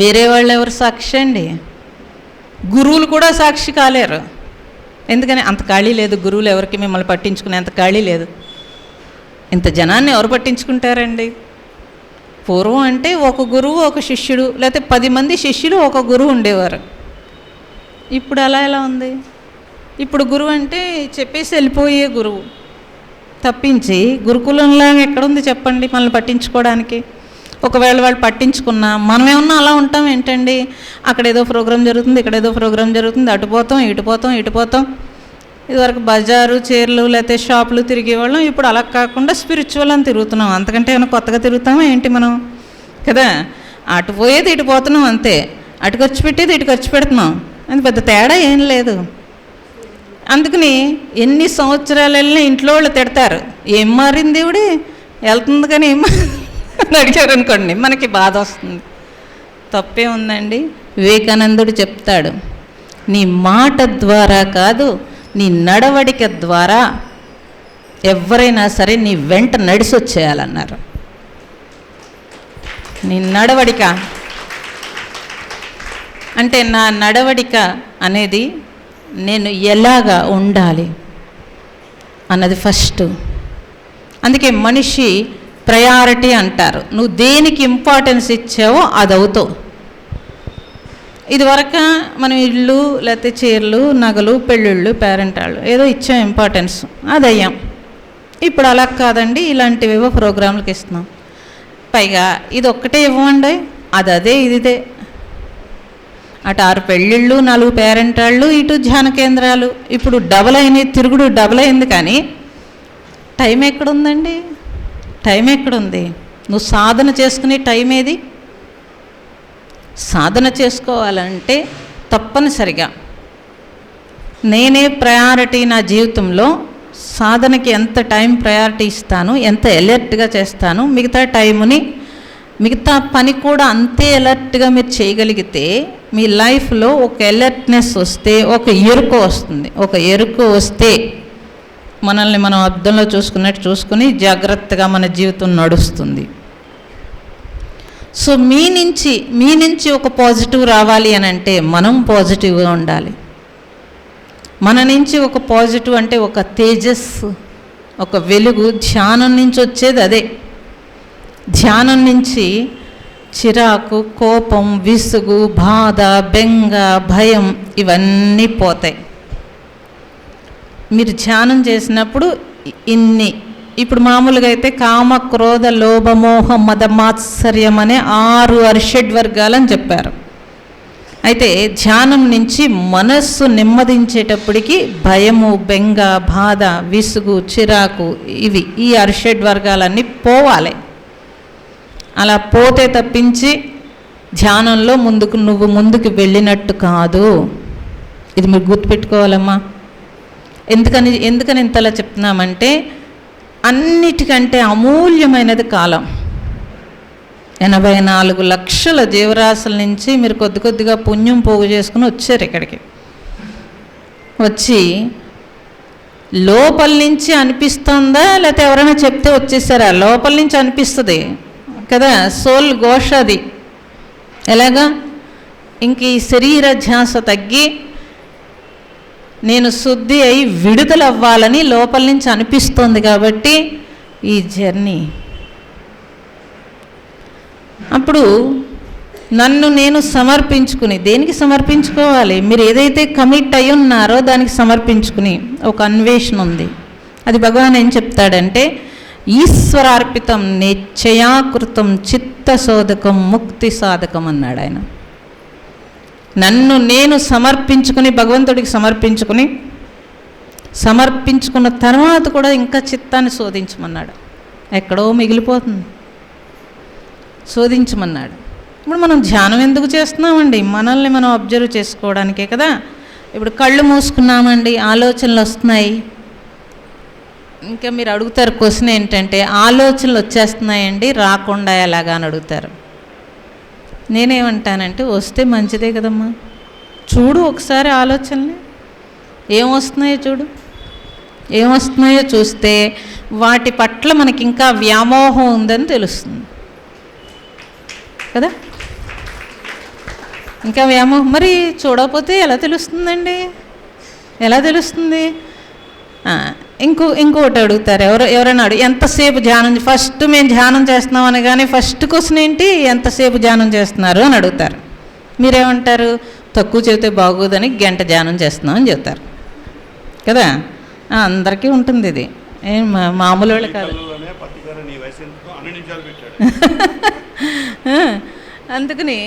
వేరే వాళ్ళు ఎవరు సాక్షి అండి? గురువులు కూడా సాక్షి కాలేరు. ఎందుకని? అంత ఖాళీ లేదు. గురువులు ఎవరికి మిమ్మల్ని పట్టించుకునే అంత ఖాళీ లేదు. ఇంత జనాన్ని ఎవరు పట్టించుకుంటారండి? పూర్వం అంటే ఒక గురువు ఒక శిష్యుడు, లేకపోతే 10 మంది శిష్యులు ఒక గురువు ఉండేవారు. ఇప్పుడు అలా ఎలా ఉంది? ఇప్పుడు గురువు అంటే చెప్పేసి వెళ్ళిపోయే గురువు తప్పించి గురుకులంలాగా ఎక్కడుంది చెప్పండి మనల్ని పట్టించుకోవడానికి? ఒకవేళ వాళ్ళు పట్టించుకున్నా మనం ఏమన్నా అలా ఉంటాం ఏంటండి? అక్కడ ఏదో ప్రోగ్రాం జరుగుతుంది, ఇక్కడ ఏదో ప్రోగ్రాం జరుగుతుంది, అటుపోతాం ఇటుపోతాం. ఇదివరకు బజారు చీరలు లేకపోతే షాపులు తిరిగేవాళ్ళం, ఇప్పుడు అలా కాకుండా స్పిరిచువల్ అని తిరుగుతున్నాం. అంతకంటే ఏమైనా కొత్తగా తిరుగుతామా ఏంటి మనం? కదా, అటు పోయేది ఇటు పోతున్నాం అంతే, అటు ఖర్చు పెట్టేది ఇటు ఖర్చు పెడుతున్నాం, అది పెద్ద తేడా ఏం లేదు. అందుకని ఎన్ని సంవత్సరాలు వెళ్ళినా ఇంట్లో వాళ్ళు తిడతారు, ఏం మారింది దేవుడి వెళ్తుంది కానీ ఏం అని అడిగారు అనుకోండి, మనకి బాధ వస్తుంది. తప్పే ఉందండి? వివేకానందుడు చెప్తాడు, నీ మాట ద్వారా కాదు నీ నడవడిక ద్వారా ఎవరైనా సరే నీ వెంట నడిచి వచ్చేయాలన్నారు. నీ నడవడిక అంటే నా నడవడిక అనేది నేను ఎలాగా ఉండాలి అన్నది ఫస్ట్. అందుకే మనిషి ప్రయారిటీ అంటారు. నువ్వు దేనికి ఇంపార్టెన్స్ ఇచ్చావో అది అవుతావు. ఇదివరకు మనం ఇళ్ళు లేకపోతే చీరలు నగలు పెళ్ళిళ్ళు పేరెంటాళ్ళు ఏదో ఇచ్చాం ఇంపార్టెన్స్, అది అయ్యాం. ఇప్పుడు అలా కాదండి, ఇలాంటివేవో ప్రోగ్రాంలకు ఇస్తున్నాం. పైగా ఇది ఒక్కటే ఇవ్వండి, అది అదే ఇదిదే. అటు 6 పెళ్ళిళ్ళు 4 పేరెంటాళ్ళు, ఇటు ధ్యాన కేంద్రాలు. ఇప్పుడు డబల్ అయినాయి, తిరుగుడు డబల్ అయింది. కానీ టైం ఎక్కడుందండి? టైం ఎక్కడుంది? నువ్వు సాధన చేసుకునే టైం ఏది? సాధన చేసుకోవాలంటే తప్పనిసరిగా నేనే ప్రయారిటీ నా జీవితంలో. సాధనకి ఎంత టైం ప్రయారిటీ ఇస్తాను, ఎంత అలర్ట్గా చేస్తాను, మిగతా పని కూడా అంతే అలర్ట్గా మీరు చేయగలిగితే మీ లైఫ్లో ఒక అలర్ట్నెస్ వస్తే ఒక ఎరుక వస్తుంది. ఒక ఎరుక వస్తే మనల్ని మనం అద్దంలో చూసుకున్నట్టు చూసుకుని జాగ్రత్తగా మన జీవితం నడుస్తుంది. సో మీ నుంచి ఒక పాజిటివ్ రావాలి అని అంటే మనం పాజిటివ్గా ఉండాలి. మన నుంచి ఒక పాజిటివ్ అంటే ఒక తేజస్సు, ఒక వెలుగు ధ్యానం నుంచి వచ్చేది అదే. ధ్యానం నుంచి చిరాకు, కోపం, విసుగు, బాధ, బెంగ, భయం ఇవన్నీ పోతాయి. మీరు ధ్యానం చేసినప్పుడు ఇప్పుడు మామూలుగా అయితే కామ, క్రోధ, లోభ, మోహ, మద, మాత్సర్యం అనే 6 అరిషడ్ వర్గాలని చెప్పారు. అయితే ధ్యానం నుంచి మనస్సు నెమ్మదించేటప్పటికి భయము, బెంగ, బాధ, విసుగు, చిరాకు ఈ అరిషడ్ వర్గాలన్నీ పోవాలి. అలా పోతే తప్పించి ధ్యానంలో నువ్వు ముందుకు వెళ్ళినట్టు కాదు. ఇది మీరు గుర్తుపెట్టుకోవాలమ్మా. ఎందుకని ఇంతలా చెప్తున్నామంటే అన్నిటికంటే అమూల్యమైనది కాలం. 84 లక్షల జీవరాశుల నుంచి మీరు కొద్దిగా పుణ్యం పోగు చేసుకుని వచ్చారు ఇక్కడికి. వచ్చి లోపల నుంచి అనిపిస్తుందా లేకపోతే ఎవరైనా చెప్తే వచ్చేసారా? లోపల నుంచి అనిపిస్తుంది కదా, సోల్ ఘోష అది. ఎలాగా? ఇంక ఈ శరీర ధ్యాస తగ్గి నేను శుద్ధి అయి విడుదలవ్వాలని లోపల నుంచి అనిపిస్తుంది. కాబట్టి ఈ జర్నీ అప్పుడు నన్ను నేను సమర్పించుకుని, దేనికి సమర్పించుకోవాలి? మీరు ఏదైతే కమిట్ అయి ఉన్నారో దానికి సమర్పించుకుని ఒక అన్వేషణ ఉంది. అది భగవాన్ ఏం చెప్తాడంటే ఈశ్వరార్పితం నిశ్చయాకృతం చిత్తశోధకం ముక్తి సాధకం అన్నాడు ఆయన. నన్ను నేను సమర్పించుకుని భగవంతుడికి సమర్పించుకున్న తర్వాత కూడా ఇంకా చిత్తాన్ని శోధించమన్నాడు. ఎక్కడో మిగిలిపోతుంది, శోధించమన్నాడు. ఇప్పుడు మనం ధ్యానం ఎందుకు చేస్తున్నామండి? మనల్ని మనం అబ్జర్వ్ చేసుకోవడానికే కదా. ఇప్పుడు కళ్ళు మూసుకున్నామండి, ఆలోచనలు వస్తున్నాయి. ఇంకా మీరు అడుగుతారు క్వశ్చన్ ఏంటంటే ఆలోచనలు వచ్చేస్తున్నాయండి రాకుండా ఎలాగా అని అడుగుతారు. నేనేమంటానంటే వస్తే మంచిదే కదమ్మా, చూడు ఒకసారి ఆలోచనలు ఏమొస్తున్నాయో చూడు. ఏమొస్తున్నాయో చూస్తే వాటి పట్ల మనకి ఇంకా వ్యామోహం ఉందని తెలుస్తుంది కదా. ఇంకా వ్యామోహం మరి చూడకపోతే ఎలా తెలుస్తుందండి? ఎలా తెలుస్తుంది? ఇంకొకటి అడుగుతారు, ఎవరైనా ఎంతసేపు ధ్యానం, ఫస్ట్ మేము ధ్యానం చేస్తున్నాం అనగానే ఫస్ట్ క్వశ్చన్ ఏంటి, ఎంతసేపు ధ్యానం చేస్తున్నారు అని అడుగుతారు. మీరేమంటారు? తక్కువ చెబితే బాగోదని గంట ధ్యానం చేస్తున్నాం అని చెప్తారు కదా. అందరికీ ఉంటుంది ఇది, ఏం మామూలు వాళ్ళు కాదు. అందుకని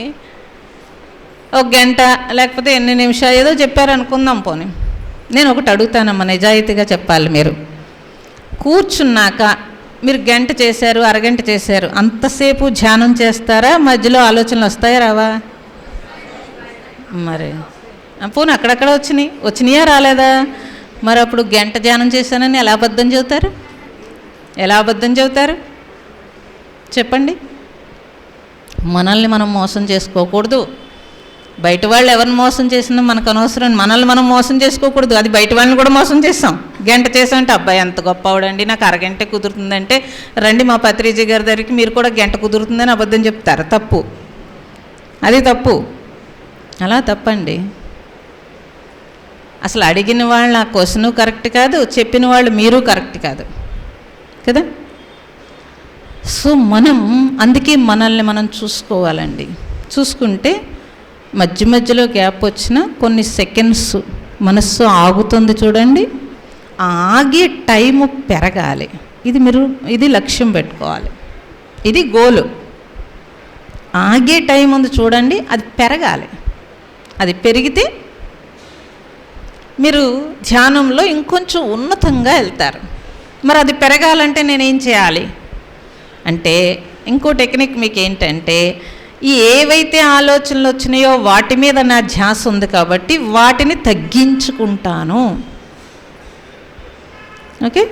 ఒక గంట లేకపోతే ఎన్ని నిమిషాలు ఏదో చెప్పారు అనుకుందాం. పోనీ నేను ఒకటి అడుగుతానమ్మా, నిజాయితీగా చెప్పాలి. మీరు కూర్చున్నాక మీరు గంట చేశారు, అరగంట చేశారు, అంతసేపు ధ్యానం చేస్తారా? మధ్యలో ఆలోచనలు వస్తాయా రావా? మరి పోనీ అక్కడక్కడ వచ్చినాయా రాలేదా? మరి అప్పుడు గంట ధ్యానం చేశానని ఎలా అబద్ధం చెబుతారు? చెప్పండి. మనల్ని మనం మోసం చేసుకోకూడదు. బయట వాళ్ళు ఎవరిని మోసం చేసినా మనకు అనవసరం. మనల్ని మనం మోసం చేసుకోకూడదు. అది బయట వాళ్ళని కూడా మోసం చేస్తాం. గంట చేసామంటే అబ్బాయి ఎంత గొప్పవాడండి, నాకు అరగంటే కుదురుతుందంటే రండి మా పత్రిజీ గారి దగ్గరికి, మీరు కూడా గంట కుదురుతుందని అబద్ధం చెప్తారు. తప్పు, అది తప్పు. అలా తప్పండి. అసలు అడిగిన వాళ్ళు ఆ క్వశ్చను కరెక్ట్ కాదు, చెప్పిన వాళ్ళు మీరు కరెక్ట్ కాదు కదా. సో అందుకే మనల్ని మనం చూసుకోవాలండి. చూసుకుంటే మధ్య మధ్యలో గ్యాప్ వచ్చిన కొన్ని సెకండ్స్ మనస్సు ఆగుతుంది చూడండి, ఆగే టైము పెరగాలి. ఇది లక్ష్యం పెట్టుకోవాలి, ఇది గోలు. ఆగే టైం ఉంది చూడండి, అది పెరగాలి. అది పెరిగితే మీరు ధ్యానంలో ఇంకొంచెం ఉన్నతంగా వెళ్తారు. మరి అది పెరగాలంటే నేనేం చేయాలి అంటే, ఇంకో టెక్నిక్ మీకు ఏంటంటే, ఏవైతే ఆలోచనలు వచ్చినాయో వాటి మీద నా ధ్యాస ఉంది కాబట్టి వాటిని తగ్గించుకుంటాను. ఓకే,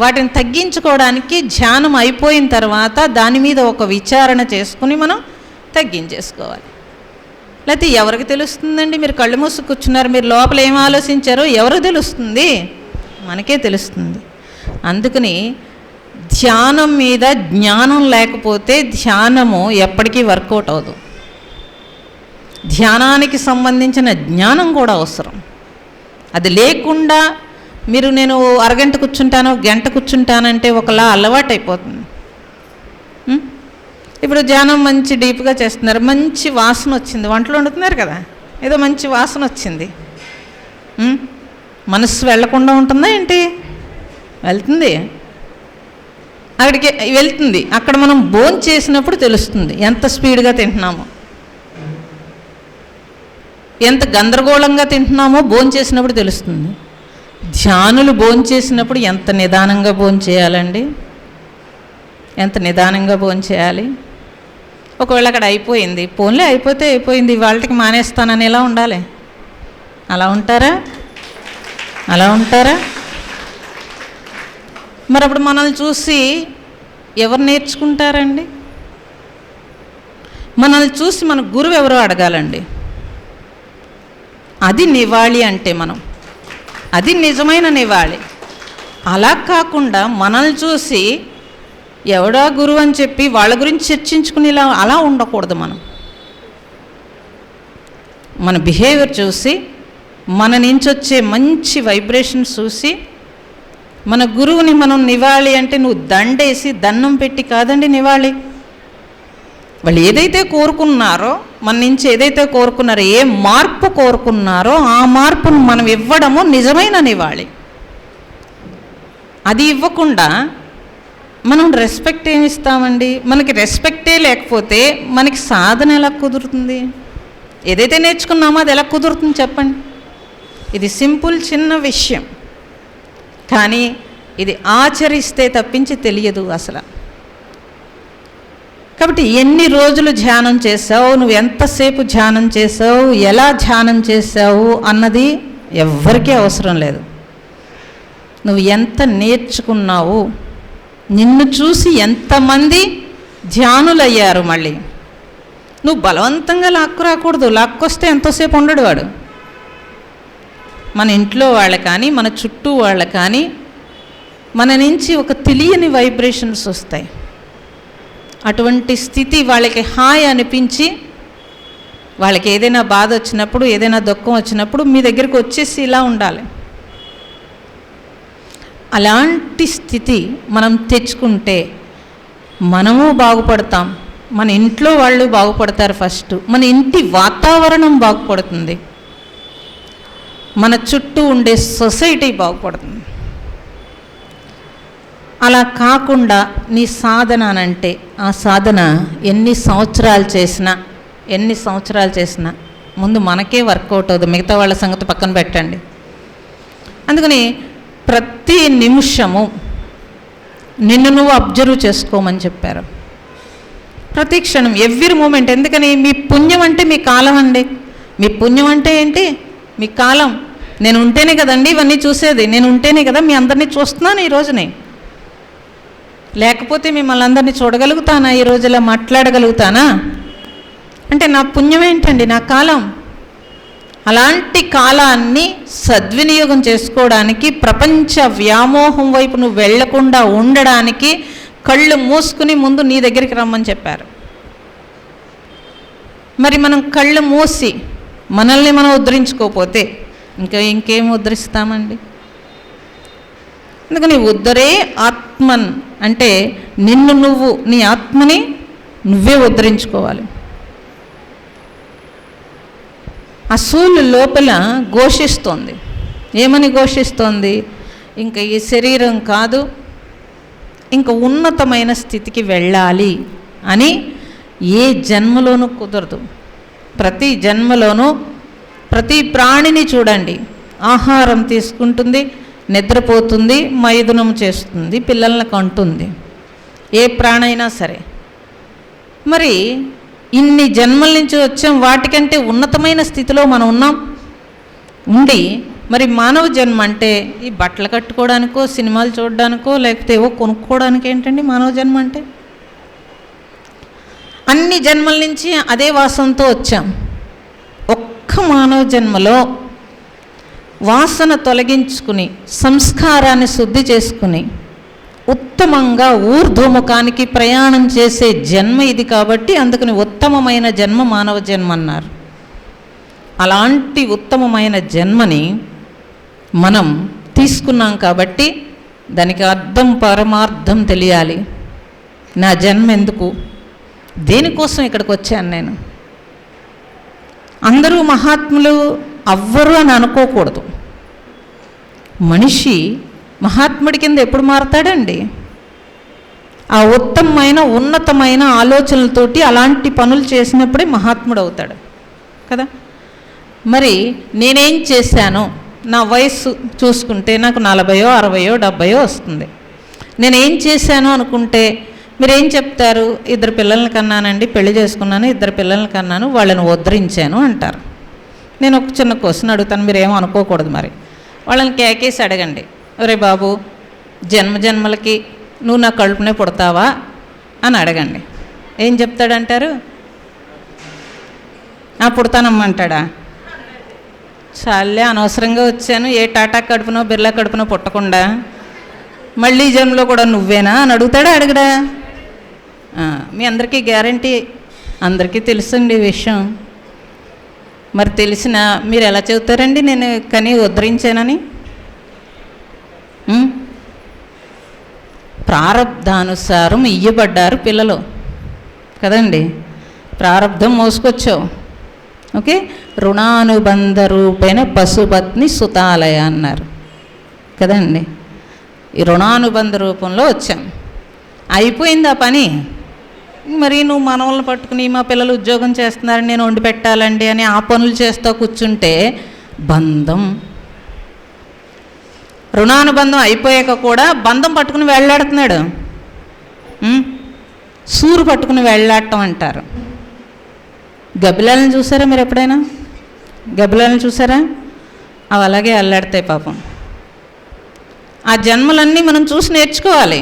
వాటిని తగ్గించుకోవడానికి ధ్యానం అయిపోయిన తర్వాత దాని మీద ఒక విచారణ చేసుకుని మనం తగ్గించేసుకోవాలి. లేకపోతే ఎవరికి తెలుస్తుందండి? మీరు కళ్ళు మూసి కూర్చున్నారు, మీరు లోపల ఏం ఆలోచించారో ఎవరికి తెలుస్తుంది? మనకే తెలుస్తుంది. అందుకని ధ్యానం మీద జ్ఞానం లేకపోతే ధ్యానము ఎప్పటికీ వర్కౌట్ అవ్వదు. ధ్యానానికి సంబంధించిన జ్ఞానం కూడా అవసరం. అది లేకుండా నేను అరగంట కూర్చుంటాను, గంట కూర్చుంటానంటే ఒకలా అలవాటు అయిపోతుంది. ఇప్పుడు ధ్యానం మంచి డీప్గా చేస్తున్నారు, మంచి వాసన వచ్చింది, వంటలు వండుతున్నారు కదా, ఏదో మంచి వాసన వచ్చింది, మనస్సు వెళ్లకుండా ఉంటుందా ఏంటి? వెళ్తుంది, అక్కడికి వెళ్తుంది. అక్కడ మనం భోజనం చేసినప్పుడు తెలుస్తుంది ఎంత స్పీడ్గా తింటున్నామో, ఎంత గందరగోళంగా తింటున్నామో భోజనం చేసినప్పుడు తెలుస్తుంది. ధ్యానులు భోజనం చేసినప్పుడు ఎంత నిదానంగా భోజనం చేయాలండి, ఎంత నిదానంగా భోజనం చేయాలి. ఒకవేళ అక్కడ అయిపోయింది, పోన్లే అయిపోతే అయిపోయింది, వాళ్ళకి మానేస్తానని ఎలా ఉండాలి? అలా ఉంటారా? మరి అప్పుడు మనల్ని చూసి ఎవరు నేర్చుకుంటారండి? మనల్ని చూసి మన గురువు ఎవరో అడగాలండి. అది నివాళి అంటే అది నిజమైన నివాళి. అలా కాకుండా మనల్ని చూసి ఎవడా గురువు అని చెప్పి వాళ్ళ గురించి చర్చించుకునేలా అలా ఉండకూడదు. మన బిహేవియర్ చూసి, మన నుంచి వచ్చే మంచి వైబ్రేషన్స్ చూసి, మన గురువుని మనం నివాళి అంటే నువ్వు దండేసి దండం పెట్టి కాదండి నివాళి. వాళ్ళు ఏదైతే కోరుకున్నారో, మన నుంచి ఏదైతే కోరుకున్నారో, ఏ మార్పు కోరుకున్నారో ఆ మార్పును మనం ఇవ్వడము నిజమైన నివాళి. అది ఇవ్వకుండా మనం రెస్పెక్ట్ ఏమి ఇస్తామండి? మనకి రెస్పెక్టే లేకపోతే మనకి సాధన ఎలా కుదురుతుంది? ఏదైతే నేర్చుకున్నామో అది ఎలా కుదురుతుంది చెప్పండి? ఇది సింపుల్ చిన్న విషయం, కానీ ఇది ఆచరిస్తే తప్పించి తెలియదు అసలు. కాబట్టి ఎన్ని రోజులు ధ్యానం చేసావు, నువ్వు ఎంతసేపు ధ్యానం చేసావు, ఎలా ధ్యానం చేసావు అన్నది ఎవ్వరికీ అవసరం లేదు. నువ్వు ఎంత నేర్చుకున్నావు, నిన్ను చూసి ఎంతమంది ధ్యానులయ్యారు. మళ్ళీ నువ్వు బలవంతంగా లాక్కురాకూడదు. లాక్కొస్తే ఎంతోసేపు ఉండడు వాడు. మన ఇంట్లో వాళ్ళ కానీ, మన చుట్టూ వాళ్ళ కానీ మన నుంచి ఒక తెలియని వైబ్రేషన్స్ వస్తాయి. అటువంటి స్థితి వాళ్ళకి హాయ్ అనిపించి, వాళ్ళకి ఏదైనా బాధ వచ్చినప్పుడు, ఏదైనా దుఃఖం వచ్చినప్పుడు మీ దగ్గరికి వచ్చేసి ఇలా ఉండాలి. అలాంటి స్థితి మనం తెచ్చుకుంటే మనము బాగుపడతాం, మన ఇంట్లో వాళ్ళు బాగుపడతారు, ఫస్ట్ మన ఇంటి వాతావరణం బాగుపడుతుంది, మన చుట్టూ ఉండే సొసైటీ బాగుపడుతుంది. అలా కాకుండా నీ సాధన అనంటే ఆ సాధన ఎన్ని సంవత్సరాలు చేసినా ముందు మనకే వర్కౌట్ అవుతుంది, మిగతా వాళ్ళ సంగతి పక్కన పెట్టండి. అందుకని ప్రతి నిమిషము నిన్ను నువ్వు అబ్జర్వ్ చేసుకోమని చెప్పారు. ప్రతి క్షణం, ఎవ్రీ మూమెంట్. ఎందుకని? మీ పుణ్యం అంటే మీ కాలం అండి. మీ పుణ్యం అంటే ఏంటి? మీ కాలం. నేను ఉంటేనే కదండి ఇవన్నీ చూసేది, నేను ఉంటేనే కదా మీ అందరినీ చూస్తున్నాను ఈ రోజునే. లేకపోతే మిమ్మల్ని అందరినీ చూడగలుగుతానా, ఈ రోజులా మాట్లాడగలుగుతానా? అంటే నా పుణ్యం ఏంటండి? నా కాలం. అలాంటి కాలాన్ని సద్వినియోగం చేసుకోవడానికి, ప్రపంచ వ్యామోహం వైపు నువ్వు వెళ్లకుండా ఉండడానికి కళ్ళు మూసుకుని ముందు నీ దగ్గరికి రమ్మని చెప్పారు. మరి మనం కళ్ళు మూసి మనల్ని మనం ఉద్ధరించుకోకపోతే ఇంకేం ఉద్ధరిస్తామండి? అందుకని ఉద్ధరే ఆత్మన్ అంటే నిన్ను నువ్వు, నీ ఆత్మని నువ్వే ఉద్ధరించుకోవాలి. అసూలు లోపల ఘోషిస్తోంది. ఏమని ఘోషిస్తోంది? ఇంకా ఈ శరీరం కాదు, ఇంకా ఉన్నతమైన స్థితికి వెళ్ళాలి అని ఏ జన్మలోనూ కుదరదు. ప్రతి జన్మలోనూ ప్రతి ప్రాణిని చూడండి, ఆహారం తీసుకుంటుంది, నిద్రపోతుంది, మైథునం చేస్తుంది, పిల్లల్ని కంటుంది, ఏ ప్రాణైనా సరే. మరి ఇన్ని జన్మల నుంచి వచ్చాం, వాటికంటే ఉన్నతమైన స్థితిలో మనం ఉన్నాం ఉండి, మరి మానవ జన్మ అంటే ఈ బట్టలు కట్టుకోవడానికో, సినిమాలు చూడడానికో, లేకపోతే ఏవో కొనుక్కోవడానికి ఏంటండి మానవ జన్మ అంటే? అన్ని జన్మల నుంచి అదే వాసనతో వచ్చాం. ఒక్క మానవ జన్మలో వాసన తొలగించుకుని, సంస్కారాన్ని శుద్ధి చేసుకుని, ఉత్తమంగా ఊర్ధ్వముఖానికి ప్రయాణం చేసే జన్మ ఇది. కాబట్టి అందుకని ఉత్తమమైన జన్మ మానవ జన్మ అన్నారు. అలాంటి ఉత్తమమైన జన్మని మనం తీసుకున్నాం కాబట్టి దానికి అర్థం, పరమార్థం తెలియాలి. నా జన్మ ఎందుకు, దేనికోసం ఇక్కడికి వచ్చాను నేను? అందరూ మహాత్ములు అవ్వరు అని అనుకోకూడదు. మనిషి మహాత్ముడి కింద ఎప్పుడు మారతాడండి? ఆ ఉత్తమమైన ఉన్నతమైన ఆలోచనలతోటి అలాంటి పనులు చేసినప్పుడే మహాత్ముడు అవుతాడు కదా. మరి నేనేం చేశాను? నా వయస్సు చూసుకుంటే నాకు 40, 60, 70 వస్తుంది. నేనేం చేశాను అనుకుంటే మీరేం చెప్తారు? 2 పిల్లల్ని కన్నానండి, పెళ్లి చేసుకున్నాను, 2 పిల్లల్ని కన్నాను, వాళ్ళని ఉద్ధరించాను అంటారు. నేను ఒక చిన్న క్వశ్చన్ అడుగుతాను, మీరేమో అనుకోకూడదు. మరి వాళ్ళని కేకేసి అడగండి, ఒరే బాబు, జన్మలకి నువ్వు నా కడుపునే పుడతావా అని అడగండి. ఏం చెప్తాడంటారు? పుడతానమ్మంటాడా? చాలే, అనవసరంగా వచ్చాను, ఏ టాటా కడుపునో బిర్లా కడుపునో పుట్టకుండా మళ్ళీ జన్మలో కూడా నువ్వేనా అని అడుగుతాడా, అడగడా? మీ అందరికీ గ్యారంటీ, అందరికీ తెలుసండి ఈ విషయం. మరి తెలిసిన మీరు ఎలా చెబుతారండి నేను కని ఉద్ధరించానని? ప్రారబ్ధానుసారం ఇయ్యబడ్డారు పిల్లలు కదండి. ప్రారబ్ధం మోసుకొచ్చావు, ఓకే. రుణానుబంధ రూపేణ పశుపత్ని సుతాలయ అన్నారు కదండి. ఈ రుణానుబంధ రూపంలో వచ్చాం, అయిపోయింది ఆ పని. మరి నువ్వు మనవలను పట్టుకుని మా పిల్లలు ఉద్యోగం చేస్తున్నారని నేను వండి పెట్టాలండి అని ఆ పనులు చేస్తూ కూర్చుంటే బంధం, రుణానుబంధం అయిపోయాక కూడా బంధం పట్టుకుని వెళ్ళాడుతున్నాడు. సూరు పట్టుకుని వెళ్ళాడటం అంటారు. గబ్బిలాలను చూసారా మీరు ఎప్పుడైనా? గబ్బిలాలను చూసారా? అవి అలాగే అల్లాడతాయి పాపం. ఆ జన్మలన్నీ మనం చూసి నేర్చుకోవాలి.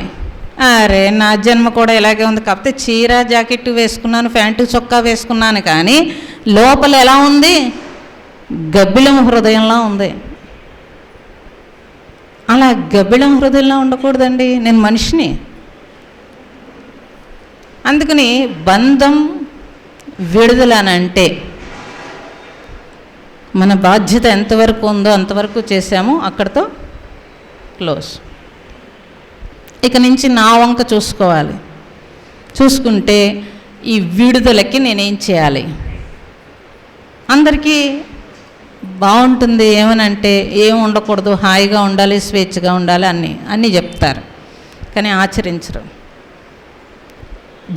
అరే నా జన్మ కూడా ఇలాగే ఉంది, కాకపోతే చీర జాకెట్ వేసుకున్నాను, ప్యాంటు చొక్కా వేసుకున్నాను, కానీ లోపల ఎలా ఉంది? గబ్బిలం హృదయంలా ఉంది. అలా గబ్బిలం హృదయంలో ఉండకూడదండి. నేను మనిషిని. అందుకని బంధం విడుదలనంటే మన బాధ్యత ఎంతవరకు ఉందో అంతవరకు చేసాము, అక్కడితో క్లోజ్. ఇక నుంచి నా వంక చూసుకోవాలి. చూసుకుంటే ఈ విడుదలకి నేనేం చేయాలి? అందరికీ బాగుంటుంది ఏమనంటే ఏం ఉండకూడదు, హాయిగా ఉండాలి, స్వేచ్ఛగా ఉండాలి అన్నీ చెప్తారు, కానీ ఆచరించరు.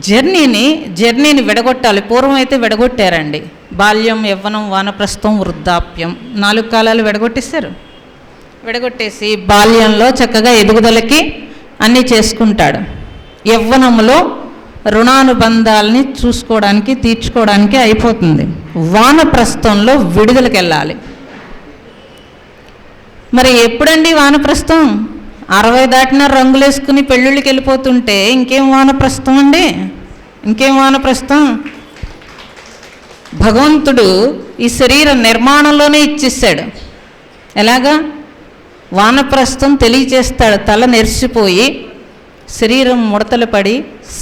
జర్నీని విడగొట్టాలి. పూర్వం అయితే విడగొట్టారండి. బాల్యం, యవ్వనం, వానప్రస్థం, వృద్ధాప్యం 4 కాలాలు విడగొట్టేశారు. విడగొట్టేసి బాల్యంలో చక్కగా ఎదుగుదలకి అన్నీ చేసుకుంటాడు. యవ్వనంలో రుణానుబంధాలని చూసుకోవడానికి, తీర్చుకోవడానికి అయిపోతుంది. వానప్రస్థంలో విడుదలకి వెళ్ళాలి. మరి ఎప్పుడండి వానప్రస్థం? 60 దాటిన రంగులేసుకుని పెళ్ళిళ్ళకి వెళ్ళిపోతుంటే ఇంకేం వానప్రస్థం అండి? ఇంకేం వానప్రస్థం? భగవంతుడు ఈ శరీర నిర్మాణంలోనే ఇచ్చేసాడు. ఎలాగా? వానప్రస్థం తెలియచేస్తాడు. తల నెరిసిపోయి శరీరం ముడతలు పడి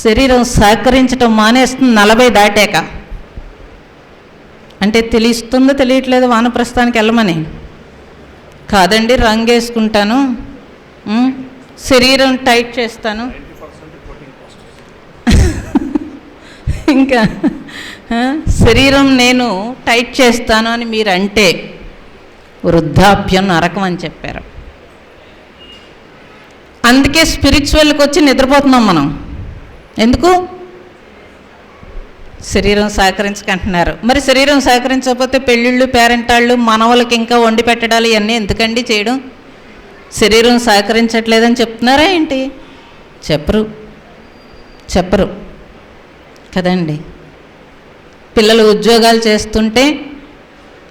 శరీరం సహకరించడం మానేస్తుంది 40 దాటాక. అంటే తెలుస్తుందో తెలియట్లేదు వానప్రస్థానికి వెళ్ళమని? కాదండి, రంగేసుకుంటాను, శరీరం టైట్ చేస్తాను, ఇంకా శరీరం నేను టైట్ చేస్తాను అని మీరు అంటే వృద్ధాప్యం నరకం అని చెప్పారు. అందుకే స్పిరిచువల్కి వచ్చి నిద్రపోతున్నాం మనం. ఎందుకు? శరీరం సహకరించకంటున్నారు. మరి శరీరం సహకరించకపోతే పెళ్ళిళ్ళు, పేరెంటాళ్ళు, మనవలకి ఇంకా వండి పెట్టడాలు ఇవన్నీ ఎందుకండి చేయడం? శరీరం సహకరించట్లేదని చెప్తున్నారా ఏంటి? చెప్పరు కదండి. పిల్లలు ఉద్యోగాలు చేస్తుంటే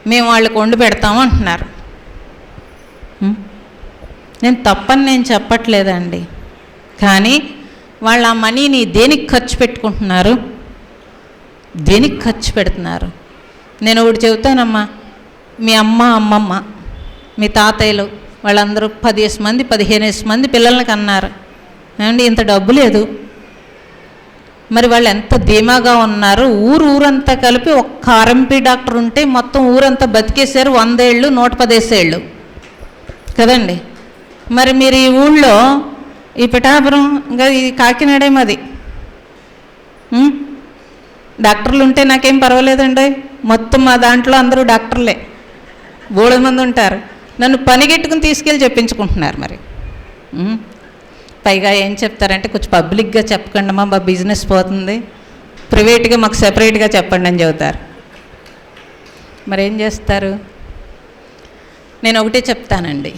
మేము వాళ్ళకి వండి పెడతాము అంటున్నారు. నేను తప్పని నేను చెప్పట్లేదండి, కానీ వాళ్ళ ఆ మనీని దేనికి ఖర్చు పెట్టుకుంటున్నారు? దేనికి ఖర్చు పెడుతున్నారు? నేను ఒకటి చెబుతానమ్మా, మీ అమ్మమ్మ, మీ తాతయ్యలు వాళ్ళందరూ 10 మంది 15 మంది పిల్లల్ని కన్నారు ఏమండి? ఇంత డబ్బు లేదు. మరి వాళ్ళు ఎంత ధీమాగా ఉన్నారు. ఊరంతా కలిపి ఒక్క ఆర్ఎంపీ డాక్టర్ ఉంటే మొత్తం ఊరంతా బతికేశారు. 100 ఏళ్ళు 110 ఏళ్ళు కదండి. మరి మీరు ఈ ఊళ్ళో ఈ పిఠాపురం ఇంకా ఈ కాకినాడే మాది, డాక్టర్లు ఉంటే నాకేం పర్వాలేదండి. మొత్తం మా దాంట్లో అందరూ డాక్టర్లే, బోళ మంది ఉంటారు. నన్ను పనిగెట్టుకుని తీసుకెళ్ళి చెప్పించుకుంటున్నారు. మరి పైగా ఏం చెప్తారంటే, కొంచెం పబ్లిక్గా చెప్పకండి మా బిజినెస్ పోతుంది, ప్రైవేట్గా మాకు సెపరేట్గా చెప్పండి అని చెబుతారు. మరి ఏం చేస్తారు? నేను ఒకటే చెప్తానండి,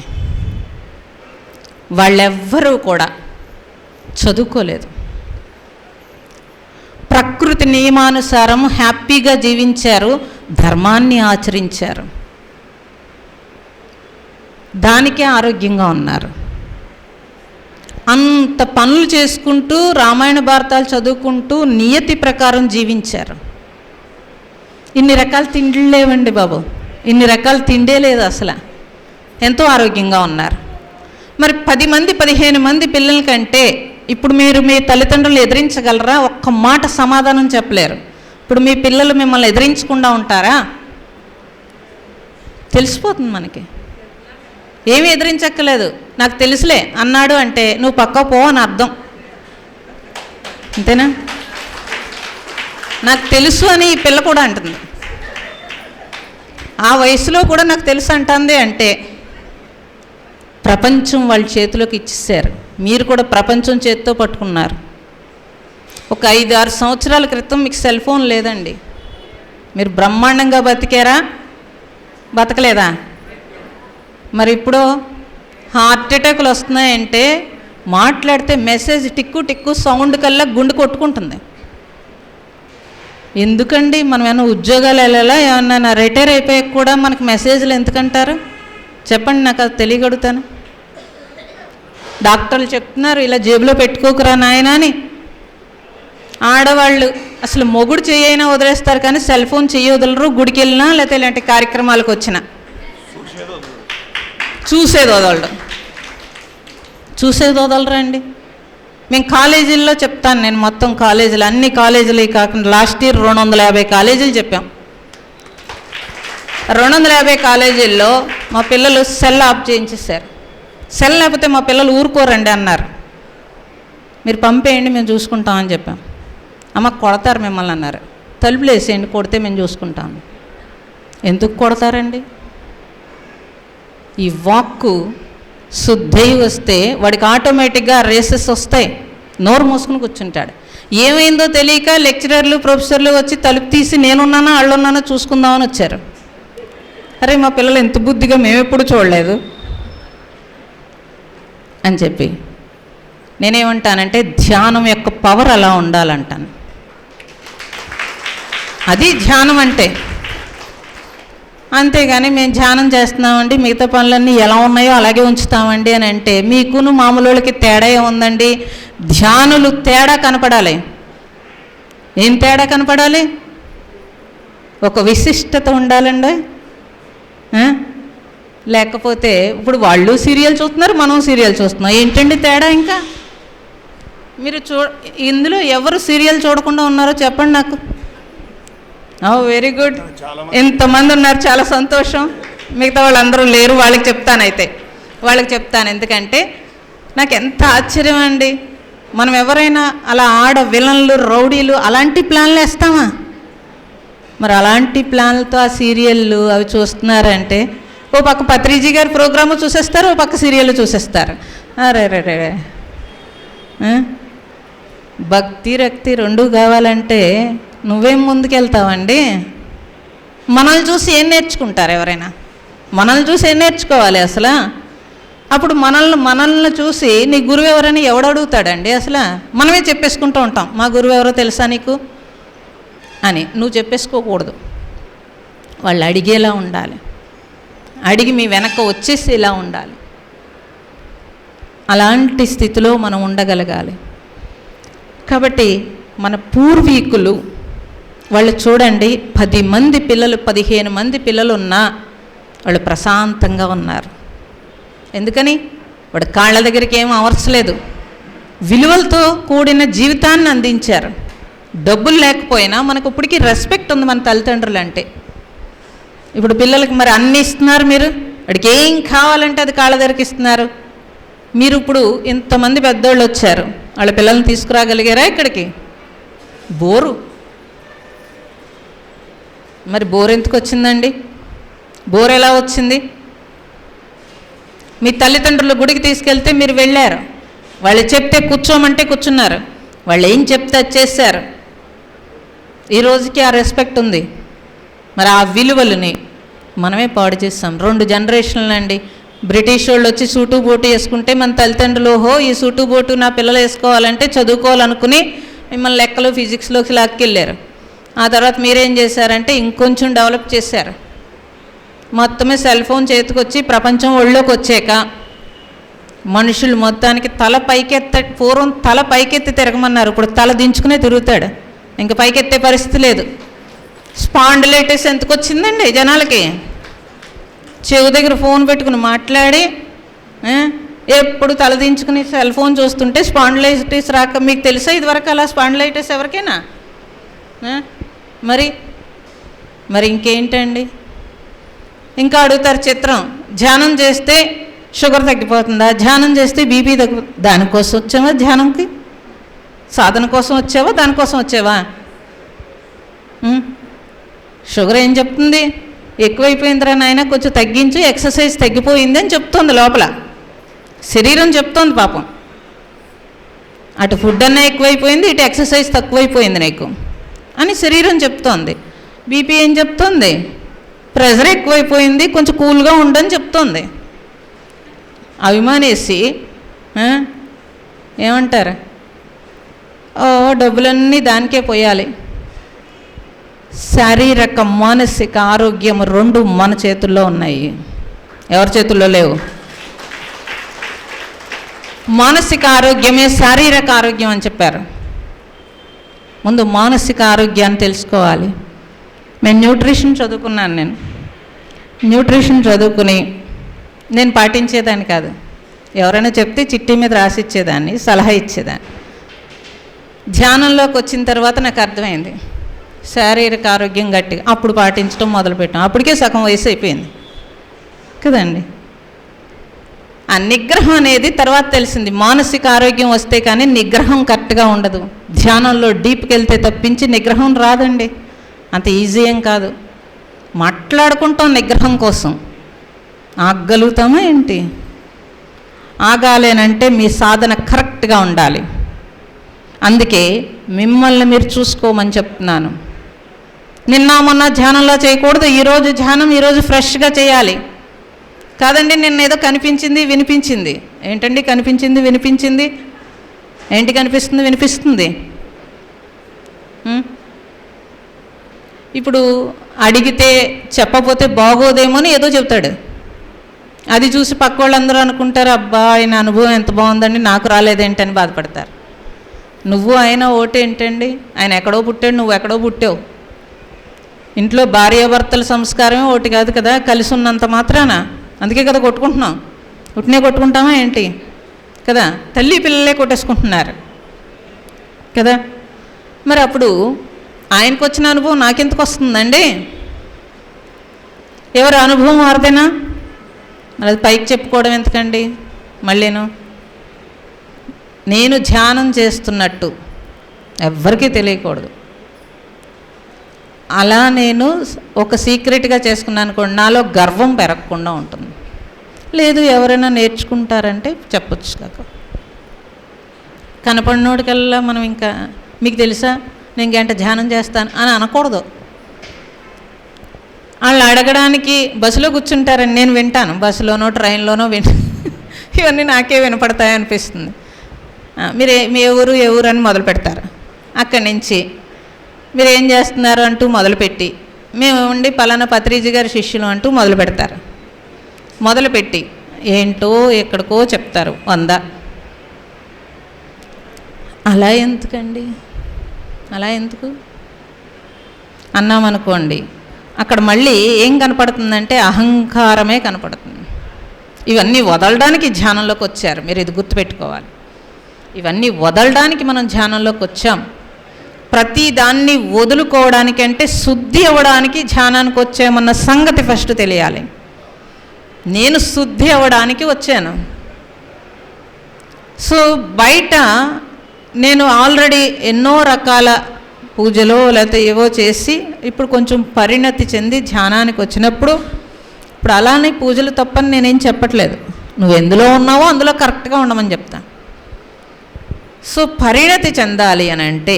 వాళ్ళెవ్వరూ కూడా చదువుకోలేదు. ప్రకృతి నియమానుసారం హ్యాపీగా జీవించారు, ధర్మాన్ని ఆచరించారు, దానికే ఆరోగ్యంగా ఉన్నారు. అంత పనులు చేసుకుంటూ రామాయణ భారతాలు చదువుకుంటూ నియతి ప్రకారం జీవించారు. ఇన్ని రకాల తిండి లేవండి బాబు, ఇన్ని రకాల తిండే లేదు అసలు. ఎంతో ఆరోగ్యంగా ఉన్నారు. మరి 10 మంది 15 మంది పిల్లల కంటే ఇప్పుడు మీరు మీ తల్లిదండ్రులు ఎదిరించగలరా? ఒక్క మాట సమాధానం చెప్పలేరు. ఇప్పుడు మీ పిల్లలు మిమ్మల్ని ఎదిరించకుండా ఉంటారా? తెలిసిపోతుంది మనకి. ఏమీ ఎదిరించక్కలేదు. నాకు తెలుసులే అన్నాడు అంటే నువ్వు పక్క పో అని అర్థం, అంతేనా? నాకు తెలుసు అని ఈ పిల్ల కూడా అంటుంది. ఆ వయసులో కూడా నాకు తెలుసు అంటుంది అంటే ప్రపంచం వాళ్ళ చేతిలోకి ఇచ్చేసారు. మీరు కూడా ప్రపంచం చేతితో పట్టుకున్నారు. ఒక 5-6 సంవత్సరాల క్రితం మీకు సెల్ ఫోన్ లేదండి. మీరు బ్రహ్మాండంగా బతికారా? బతకలేదా? మరి ఇప్పుడు హార్ట్ అటాక్లు వస్తున్నాయంటే మాట్లాడితే మెసేజ్ టిక్కు టిక్కు సౌండ్ కల్లా గుండె కొట్టుకుంటుంది. ఎందుకండి? మనం ఏమైనా ఉద్యోగాలు వెళ్ళాలా? ఏమన్నా రిటైర్ అయిపోయాక కూడా మనకు మెసేజ్లు ఎందుకంటారు చెప్పండి, నాకు అది తెలియగలుగుతాను. డాక్టర్లు చెప్తున్నారు ఇలా జేబులో పెట్టుకోకురా నాయన అని. ఆడవాళ్ళు అసలు మొగుడు చేయైనా వదిలేస్తారు కానీ సెల్ ఫోన్ చెయ్యి వదలరు. గుడికి వెళ్ళినా లేకపోతే ఇలాంటి కార్యక్రమాలకు వచ్చినా చూసేది వదలరా అండి. మేము కాలేజీల్లో చెప్తాను, నేను మొత్తం కాలేజీలు అన్ని కాలేజీలు కాకుండా లాస్ట్ ఇయర్ 250 కాలేజీలు చెప్పాం. 250 కాలేజీల్లో మా పిల్లలు సెల్ ఆఫ్ చేయించేశారు. సెల్ లేకపోతే మా పిల్లలు ఊరుకోరండి అన్నారు. మీరు పంపేయండి, మేము చూసుకుంటామని చెప్పాం. అమ్మ కొడతారు మిమ్మల్ని అన్నారు. తలుపులు వేసేయండి, కొడితే మేము చూసుకుంటాము. ఎందుకు కొడతారండి? ఈ వాక్కు శుద్ధై వస్తే వాడికి ఆటోమేటిక్గా రేసెస్ వస్తాయి. నోరు మూసుకుని కూర్చుంటాడు. ఏమైందో తెలియక లెక్చరర్లు ప్రొఫెసర్లు వచ్చి తలుపు తీసి నేనున్నానో వాళ్ళున్నానో చూసుకుందామని వచ్చారు. అరే మా పిల్లలు ఎంత బుద్ధిగా మేమెప్పుడు చూడలేదు అని చెప్పి నేనేమంటానంటే ధ్యానం యొక్క పవర్ అలా ఉండాలంటాను. అది ధ్యానం అంటే. అంతేగాని మేము ధ్యానం చేస్తున్నామండి, మిగతా పనులన్నీ ఎలా ఉన్నాయో అలాగే ఉంచుతామండి అని అంటే మీకును మామూలు వాళ్ళకి తేడా ఏముందండి? ధ్యానులు తేడా కనపడాలి. ఏం తేడా కనపడాలి? ఒక విశిష్టత ఉండాలండి. లేకపోతే ఇప్పుడు వాళ్ళు సీరియల్ చూస్తున్నారు, మనం సీరియల్ చూస్తున్నాం. ఏంటండి తేడా? ఇంకా మీరు ఇందులో ఎవరు సీరియల్ చూడకుండా ఉన్నారో చెప్పండి నాకు. వెరీ గుడ్, ఎంతమంది ఉన్నారు, చాలా సంతోషం. మిగతా వాళ్ళందరూ లేరు, వాళ్ళకి చెప్తాను. ఎందుకంటే నాకు ఎంత ఆశ్చర్యం అండి. మనం ఎవరైనా అలా విలన్లు రౌడీలు అలాంటి ప్లాన్లు వేస్తామా? మరి అలాంటి ప్లాన్లతో ఆ సీరియళ్ళు అవి చూస్తున్నారంటే ఓ పక్క పత్రిజీ గారి ప్రోగ్రాము చూసేస్తారు, ఓ పక్క సీరియల్ చూసేస్తారు. అరే భక్తి రక్తి రెండూ కావాలంటే నువ్వేం ముందుకెళ్తావండి? మనల్ని చూసి ఏం నేర్చుకుంటారు ఎవరైనా? మనల్ని చూసి ఏం నేర్చుకోవాలి అసలు? అప్పుడు మనల్ని చూసి నీ గురువు ఎవరని ఎవడడుగుతాడండి? అసలు మనమే చెప్పేసుకుంటూ ఉంటాం, మా గురువు ఎవరో తెలుసా నీకు అని. నువ్వు చెప్పేసుకోకూడదు, వాళ్ళు అడిగేలా ఉండాలి, అడిగి మీ వెనక వచ్చేసి ఇలా ఉండాలి. అలాంటి స్థితిలో మనం ఉండగలగాలి. కాబట్టి మన పూర్వీకులు వాళ్ళు చూడండి, 10 మంది పిల్లలు 15 మంది పిల్లలు ఉన్నా వాళ్ళు ప్రశాంతంగా ఉన్నారు. ఎందుకని? వాడు కాళ్ళ దగ్గరికి ఏం అవర్చలేదు, విలువలతో కూడిన జీవితాన్ని అందించారు. డబ్బులు లేకపోయినా మనకు ఇప్పటికీ రెస్పెక్ట్ ఉంది మన తల్లిదండ్రులు అంటే. ఇప్పుడు పిల్లలకి మరి అన్నీ ఇస్తున్నారు, మీరు వాడికి ఏం కావాలంటే అది కాళ్ళ దగ్గరికి ఇస్తున్నారు. మీరు ఇప్పుడు ఇంతమంది పెద్దోళ్ళు వచ్చారు, వాళ్ళ పిల్లల్ని తీసుకురాగలిగారా ఇక్కడికి? బోరు. మరి బోర్ ఎందుకు వచ్చిందండి? బోర్ ఎలా వచ్చింది? మీ తల్లిదండ్రులు గుడికి తీసుకెళ్తే మీరు వెళ్ళారు, వాళ్ళు చెప్తే కూర్చోమంటే కూర్చున్నారు, వాళ్ళు ఏం చెప్తే చేశారు. ఈ రోజుకి ఆ రెస్పెక్ట్ ఉంది. మరి ఆ విలువలని మనమే పాడు చేస్తాం. 2 జనరేషన్లు అండి. బ్రిటిష్ వాళ్ళు వచ్చి సూటు బోటు వేసుకుంటే మన తల్లిదండ్రులు ఓహో ఈ సూటు బోటు నా పిల్లలు వేసుకోవాలంటే చదువుకోవాలనుకుని మిమ్మల్ని లెక్కలు ఫిజిక్స్లోకి లాక్కెళ్ళారు. ఆ తర్వాత మీరేం చేశారంటే ఇంకొంచెం డెవలప్ చేశారు. మొత్తమే సెల్ ఫోన్ చేతికొచ్చి ప్రపంచం ఒళ్ళోకి వచ్చాక మనుషులు మొత్తానికి పూర్వం తల పైకెత్తి తిరగమన్నారు, ఇప్పుడు తల దించుకునే తిరుగుతాడు, ఇంకా పైకెత్తే పరిస్థితి లేదు. స్పాండిలైటిస్ ఎందుకు వచ్చిందండి జనాలకి? చెవు దగ్గర ఫోన్ పెట్టుకుని మాట్లాడి ఎప్పుడు తలదించుకుని సెల్ ఫోన్ చూస్తుంటే స్పాండిలైటిస్ రాక మీకు తెలుసా ఇదివరకు అలా స్పాండిలైటిస్ ఎవరికైనా? మరి ఇంకేంటండి? ఇంకా అడుగుతారు చిత్రం, ధ్యానం చేస్తే షుగర్ తగ్గిపోతుందా, ధ్యానం చేస్తే బీపీ దానికోసం వచ్చావా? ధ్యానంకి సాధన కోసం వచ్చావా, దానికోసం వచ్చావా? షుగర్ ఏం చెప్తుంది? ఎక్కువైపోయిందిరా నాయన, కొంచెం తగ్గించు, ఎక్సర్సైజ్ తగ్గిపోయింది అని చెప్తోంది లోపల. శరీరం చెప్తోంది పాపం, అటు ఫుడ్ అన్నా ఎక్కువైపోయింది, ఇటు ఎక్సర్సైజ్ తక్కువైపోయింది నీకు అని శరీరం చెప్తోంది. బీపీ ఏం చెప్తోంది? ప్రెషర్ ఎక్కువైపోయింది, కొంచెం కూల్గా ఉండని చెప్తోంది. అభిమానేసి ఏమంటారు? డబ్బులన్నీ దానికే పోయాలి. శారీరక మానసిక ఆరోగ్యం 2 మన చేతుల్లో ఉన్నాయి, ఎవరి చేతుల్లో లేవు. మానసిక ఆరోగ్యమే శారీరక ఆరోగ్యం అని చెప్పారు. ముందు మానసిక ఆరోగ్యాన్ని తెలుసుకోవాలి. నేను న్యూట్రిషన్ చదువుకున్నాను. న్యూట్రిషన్ చదువుకుని నేను పాటించేదాన్ని కాదు, ఎవరైనా చెప్తే చిట్టి మీద రాసిచ్చేదాన్ని, సలహా ఇచ్చేదాన్ని. ధ్యానంలోకి వచ్చిన తర్వాత నాకు అర్థమైంది శారీరక ఆరోగ్యం గట్టిగా అప్పుడు పాటించడం మొదలుపెట్టాం. అప్పటికే సగం వయసు అయిపోయింది కదండి. ఆ నిగ్రహం అనేది తర్వాత తెలిసింది. మానసిక ఆరోగ్యం వస్తే కానీ నిగ్రహం కరెక్ట్గా ఉండదు. ధ్యానంలో డీప్కి వెళ్తే తప్పించి నిగ్రహం రాదండి. అంత ఈజీ ఏం కాదు. మాట్లాడుకుంటాం నిగ్రహం కోసం, ఆగలుగుతామా ఏంటి? ఆగాలేనంటే మీ సాధన కరెక్ట్గా ఉండాలి. అందుకే మిమ్మల్ని మీరు చూసుకోమని చెప్తున్నాను. నిన్న మొన్న ధ్యానంలో చేయకూడదు. ఈరోజు ధ్యానం ఈరోజు ఫ్రెష్గా చేయాలి. కాదండి నిన్న ఏదో కనిపించింది వినిపించింది. ఏంటండి కనిపించింది వినిపించింది? ఏంటి కనిపిస్తుంది వినిపిస్తుంది? ఇప్పుడు అడిగితే చెప్పకపోతే బాగోదేమో అని ఏదో చెప్తాడు. అది చూసి పక్క వాళ్ళందరూ అనుకుంటారు, అబ్బా ఆయన అనుభవం ఎంత బాగుందండి, నాకు రాలేదేంటని బాధపడతారు. నువ్వు ఆయన ఓటేంటండి? ఆయన ఎక్కడో పుట్టాడు, నువ్వు ఎక్కడో పుట్టావు. ఇంట్లో భార్యాభర్తల సంస్కారమే ఒకటి కాదు కదా, కలిసి ఉన్నంత మాత్రాన. అందుకే కదా కొట్టుకుంటున్నాం. ఉట్నే కొట్టుకుంటామా ఏంటి కదా? తల్లి పిల్లలే కొట్టేసుకుంటున్నారు కదా. మరి అప్పుడు ఆయనకు వచ్చిన అనుభవం నాకెందుకు వస్తుందండి? ఎవరి అనుభవం వారిదేనా? మరి అది పైకి చెప్పుకోవడం ఎందుకండి? మళ్ళీను నేను ధ్యానం చేస్తున్నట్టు ఎవ్వరికీ తెలియకూడదు. అలా నేను ఒక సీక్రెట్గా చేసుకున్నాను అనుకోండి, నాలో గర్వం పెరగకుండా ఉంటుంది. లేదు ఎవరైనా నేర్చుకుంటారంటే చెప్పొచ్చు కాక. కనపడినోడికల్లా మనం ఇంకా మీకు తెలుసా నేను గంట ధ్యానం చేస్తాను అని అనకూడదు. వాళ్ళు అడగడానికి బస్సులో కూర్చుంటారని నేను వింటాను, బస్సులోనో ట్రైన్లోనో ఇవన్నీ నాకే వినపడతాయి అనిపిస్తుంది. మీ ఎవరు అని మొదలు పెడతారు. అక్కడి నుంచి మీరు ఏం చేస్తున్నారు అంటూ మొదలుపెట్టి, మేము ఉండి పలానా పత్రిజీ గారి శిష్యులు అంటూ మొదలు పెడతారు. మొదలుపెట్టి ఏంటో ఎక్కడికో చెప్తారు 100. అలా ఎందుకండి? అలా ఎందుకు అన్నామనుకోండి, అక్కడ మళ్ళీ ఏం కనపడుతుందంటే అహంకారమే కనపడుతుంది. ఇవన్నీ వదలడానికి ధ్యానంలోకి వచ్చారు, మీరు ఇది గుర్తుపెట్టుకోవాలి. ఇవన్నీ వదలడానికి మనం ధ్యానంలోకి వచ్చాం. ప్రతి దాన్ని వదులుకోవడానికంటే శుద్ధి అవ్వడానికి ధ్యానానికి వచ్చామన్న సంగతి ఫస్ట్ తెలియాలి. నేను శుద్ధి అవ్వడానికి వచ్చాను. సో బయట నేను ఆల్రెడీ ఎన్నో రకాల పూజలో లేకపోతే ఏవో చేసి ఇప్పుడు కొంచెం పరిణతి చెంది ధ్యానానికి వచ్చినప్పుడు, ఇప్పుడు అలానే పూజలు తప్పని నేనేం చెప్పట్లేదు. నువ్వు ఎందులో ఉన్నావో అందులో కరెక్ట్గా ఉండమని చెప్తా. సో పరిణతి చెందాలి అని అంటే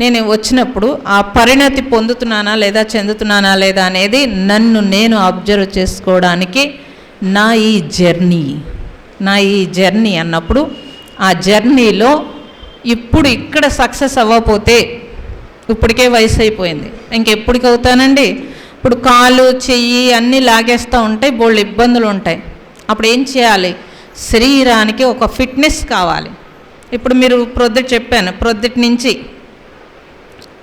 నేను వచ్చినప్పుడు ఆ పరిణతి పొందుతున్నానా లేదా చెందుతున్నానా లేదా అనేది నన్ను నేను అబ్జర్వ్ చేసుకోవడానికి నా ఈ జర్నీ అన్నప్పుడు, ఆ జర్నీలో ఇప్పుడు ఇక్కడ సక్సెస్ అవ్వకపోతే, ఇప్పటికే వయసు అయిపోయింది, ఇంకెప్పటికి అవుతానండి? ఇప్పుడు కాలు చెయ్యి అన్నీ లాగేస్తూ ఉంటాయి, బోళ్ళు ఇబ్బందులు ఉంటాయి. అప్పుడు ఏం చేయాలి? శరీరానికి ఒక ఫిట్నెస్ కావాలి. ఇప్పుడు మీరు ప్రొద్దుట చెప్పాను, ప్రొద్దుటి నుంచి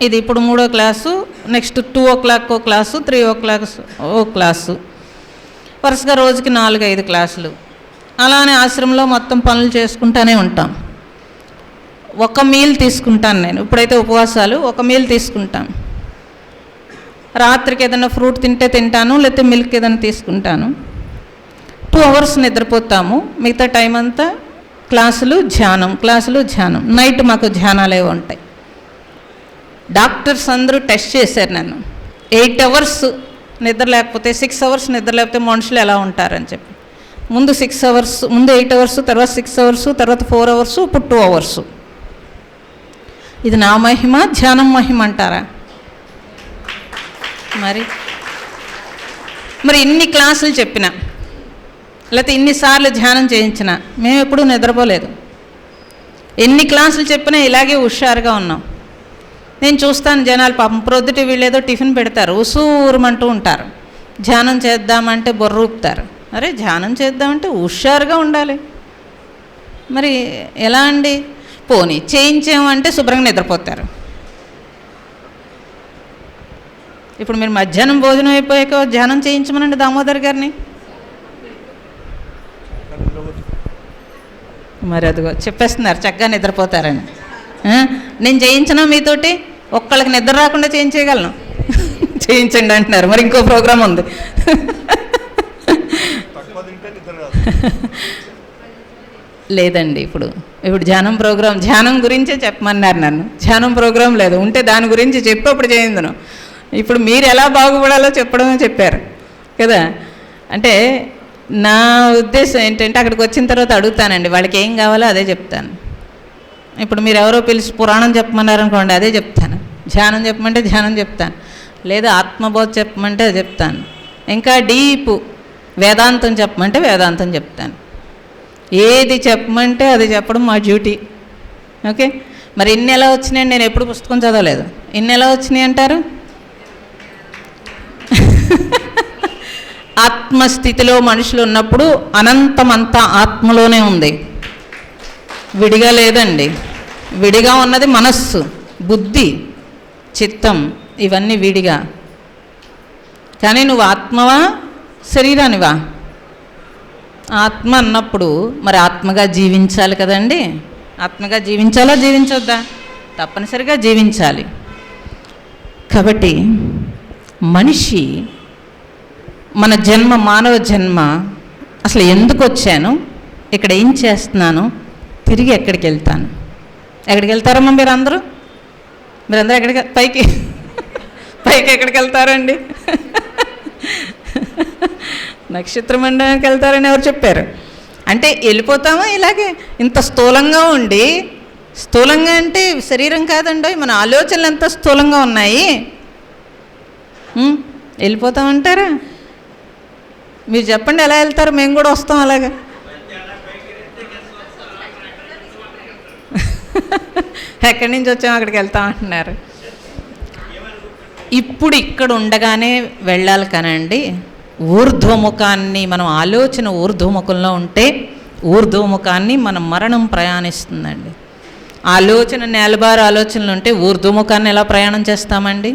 ఇది ఇప్పుడు 3వ class, next 2 o'clock class, 3 o'clock class, వరుసగా రోజుకి 4-5 క్లాసులు. అలానే ఆశ్రమంలో మొత్తం పనులు చేసుకుంటూనే ఉంటాం. ఒక మీల్ తీసుకుంటాను నేను. ఇప్పుడైతే ఉపవాసాలు, ఒక మీల్ తీసుకుంటాను. రాత్రికి ఏదైనా ఫ్రూట్ తింటే తింటాను, లేకపోతే మిల్క్ ఏదైనా తీసుకుంటాను. 2 hours నిద్రపోతాము. మిగతా టైం అంతా క్లాసులు ధ్యానం. నైట్ మాకు ధ్యానాలు ఏవో ఉంటాయి. డాక్టర్స్ అందరూ టెస్ట్ చేశారు నన్ను. 8 hours నిద్ర లేకపోతే, 6 hours నిద్ర లేకపోతే మనుషులు ఎలా ఉంటారని చెప్పి. ముందు 6 hours, ముందు 8 hours, తర్వాత 6 hours, తర్వాత 4 hours, ఇప్పుడు 2 hours. ఇది నా మహిమ, ధ్యానం మహిమ అంటారా? మరి ఇన్ని క్లాసులు చెప్పినా, లేకపోతే ఇన్నిసార్లు ధ్యానం చేయించినా మేము ఎప్పుడూ నిద్రపోలేదు. ఎన్ని క్లాసులు చెప్పినా ఇలాగే హుషారుగా ఉన్నాం. నేను చూస్తాను జనాలు పాపం ప్రొద్దుట వీళ్ళేదో టిఫిన్ పెడతారు, ఉసూరమంటూ ఉంటారు. ధ్యానం చేద్దామంటే బొర్ర ఊపుతారు. అరే ధ్యానం చేద్దామంటే హుషారుగా ఉండాలి. మరి ఎలా అండి? పోనీ చేయించామంటే శుభ్రంగా నిద్రపోతారు. ఇప్పుడు మీరు మధ్యాహ్నం భోజనం అయిపోయాక ధ్యానం చేయించమనండి దామోదర్ గారిని. మరి అదిగో చెప్పేస్తున్నారు చక్కగా నిద్రపోతారని. నేను చేయించను మీతోటి, ఒక్కళ్ళకి నిద్ర రాకుండా చేయించగలను. చేయించండి అంటున్నారు. మరి ఇంకో ప్రోగ్రాం ఉంది. లేదండి. ఇప్పుడు ధ్యానం గురించే చెప్పమన్నారు నన్ను. ధ్యానం ప్రోగ్రాం లేదు, ఉంటే దాని గురించి చెప్పి అప్పుడు చేయిందను. ఇప్పుడు మీరు ఎలా బాగుపడాలో చెప్పడమే చెప్పారు కదా. అంటే నా ఉద్దేశం ఏంటంటే అక్కడికి వచ్చిన తర్వాత అడుగుతానండి, వాళ్ళకి ఏం కావాలో అదే చెప్తాను. ఇప్పుడు మీరు ఎవరో పిలిచి పురాణం చెప్పమన్నారనుకోండి, అదే చెప్తాను. ధ్యానం చెప్పమంటే ధ్యానం చెప్తాను, లేదా ఆత్మబోధ చెప్పమంటే అది చెప్తాను. ఇంకా డీప్ వేదాంతం చెప్పమంటే వేదాంతం చెప్తాను. ఏది చెప్పమంటే అది చెప్పడం మా డ్యూటీ. ఓకే, మరి ఇన్ని ఎలా వచ్చినాయి? నేను ఎప్పుడు పుస్తకం చదవలేదు. ఇన్ని ఎలా వచ్చినాయి అంటారు? ఆత్మస్థితిలో మనుషులు ఉన్నప్పుడు అనంతమంతా ఆత్మలోనే ఉంది, విడిగా లేదండి. విడిగా ఉన్నది మనస్సు, బుద్ధి, చిత్తం, ఇవన్నీ విడిగా. కానీ నువ్వు ఆత్మవా శరీరానివా? ఆత్మ అన్నప్పుడు మరి ఆత్మగా జీవించాలి కదండి. ఆత్మగా జీవించాలా జీవించొద్దా? తప్పనిసరిగా జీవించాలి. కాబట్టి మనిషి మన జన్మ, మానవ జన్మ అసలు ఎందుకు వచ్చాను, ఇక్కడ ఏం చేస్తున్నాను, తిరిగి ఎక్కడికి వెళ్తాను? ఎక్కడికి వెళ్తారమ్మా మీరందరూ ఎక్కడికి? పైకి ఎక్కడికి వెళ్తారండి? నక్షత్ర మండలానికి వెళ్తారని ఎవరు చెప్పారు? అంటే వెళ్ళిపోతామా ఇలాగే ఇంత స్థూలంగా ఉండి? స్థూలంగా అంటే శరీరం కాదండి, మన ఆలోచనలు ఎంత స్థూలంగా ఉన్నాయి. వెళ్ళిపోతామంటారా? మీరు చెప్పండి ఎలా వెళ్తారు? మేము కూడా వస్తాం అలాగా. ఎక్కడి నుంచి వచ్చాము అక్కడికి వెళ్తాం అంటున్నారు. ఇప్పుడు ఇక్కడ ఉండగానే వెళ్ళాలి కానండి. ఊర్ధ్వముఖాన్ని మనం ఆలోచన ఊర్ధ్వముఖంలో ఉంటే ఊర్ధ్వముఖాన్ని మన మరణం ప్రయాణిస్తుందండి. ఆలోచన నేలబారు ఆలోచనలు ఉంటే ఊర్ధ్వముఖాన్ని ఎలా ప్రయాణం చేస్తామండి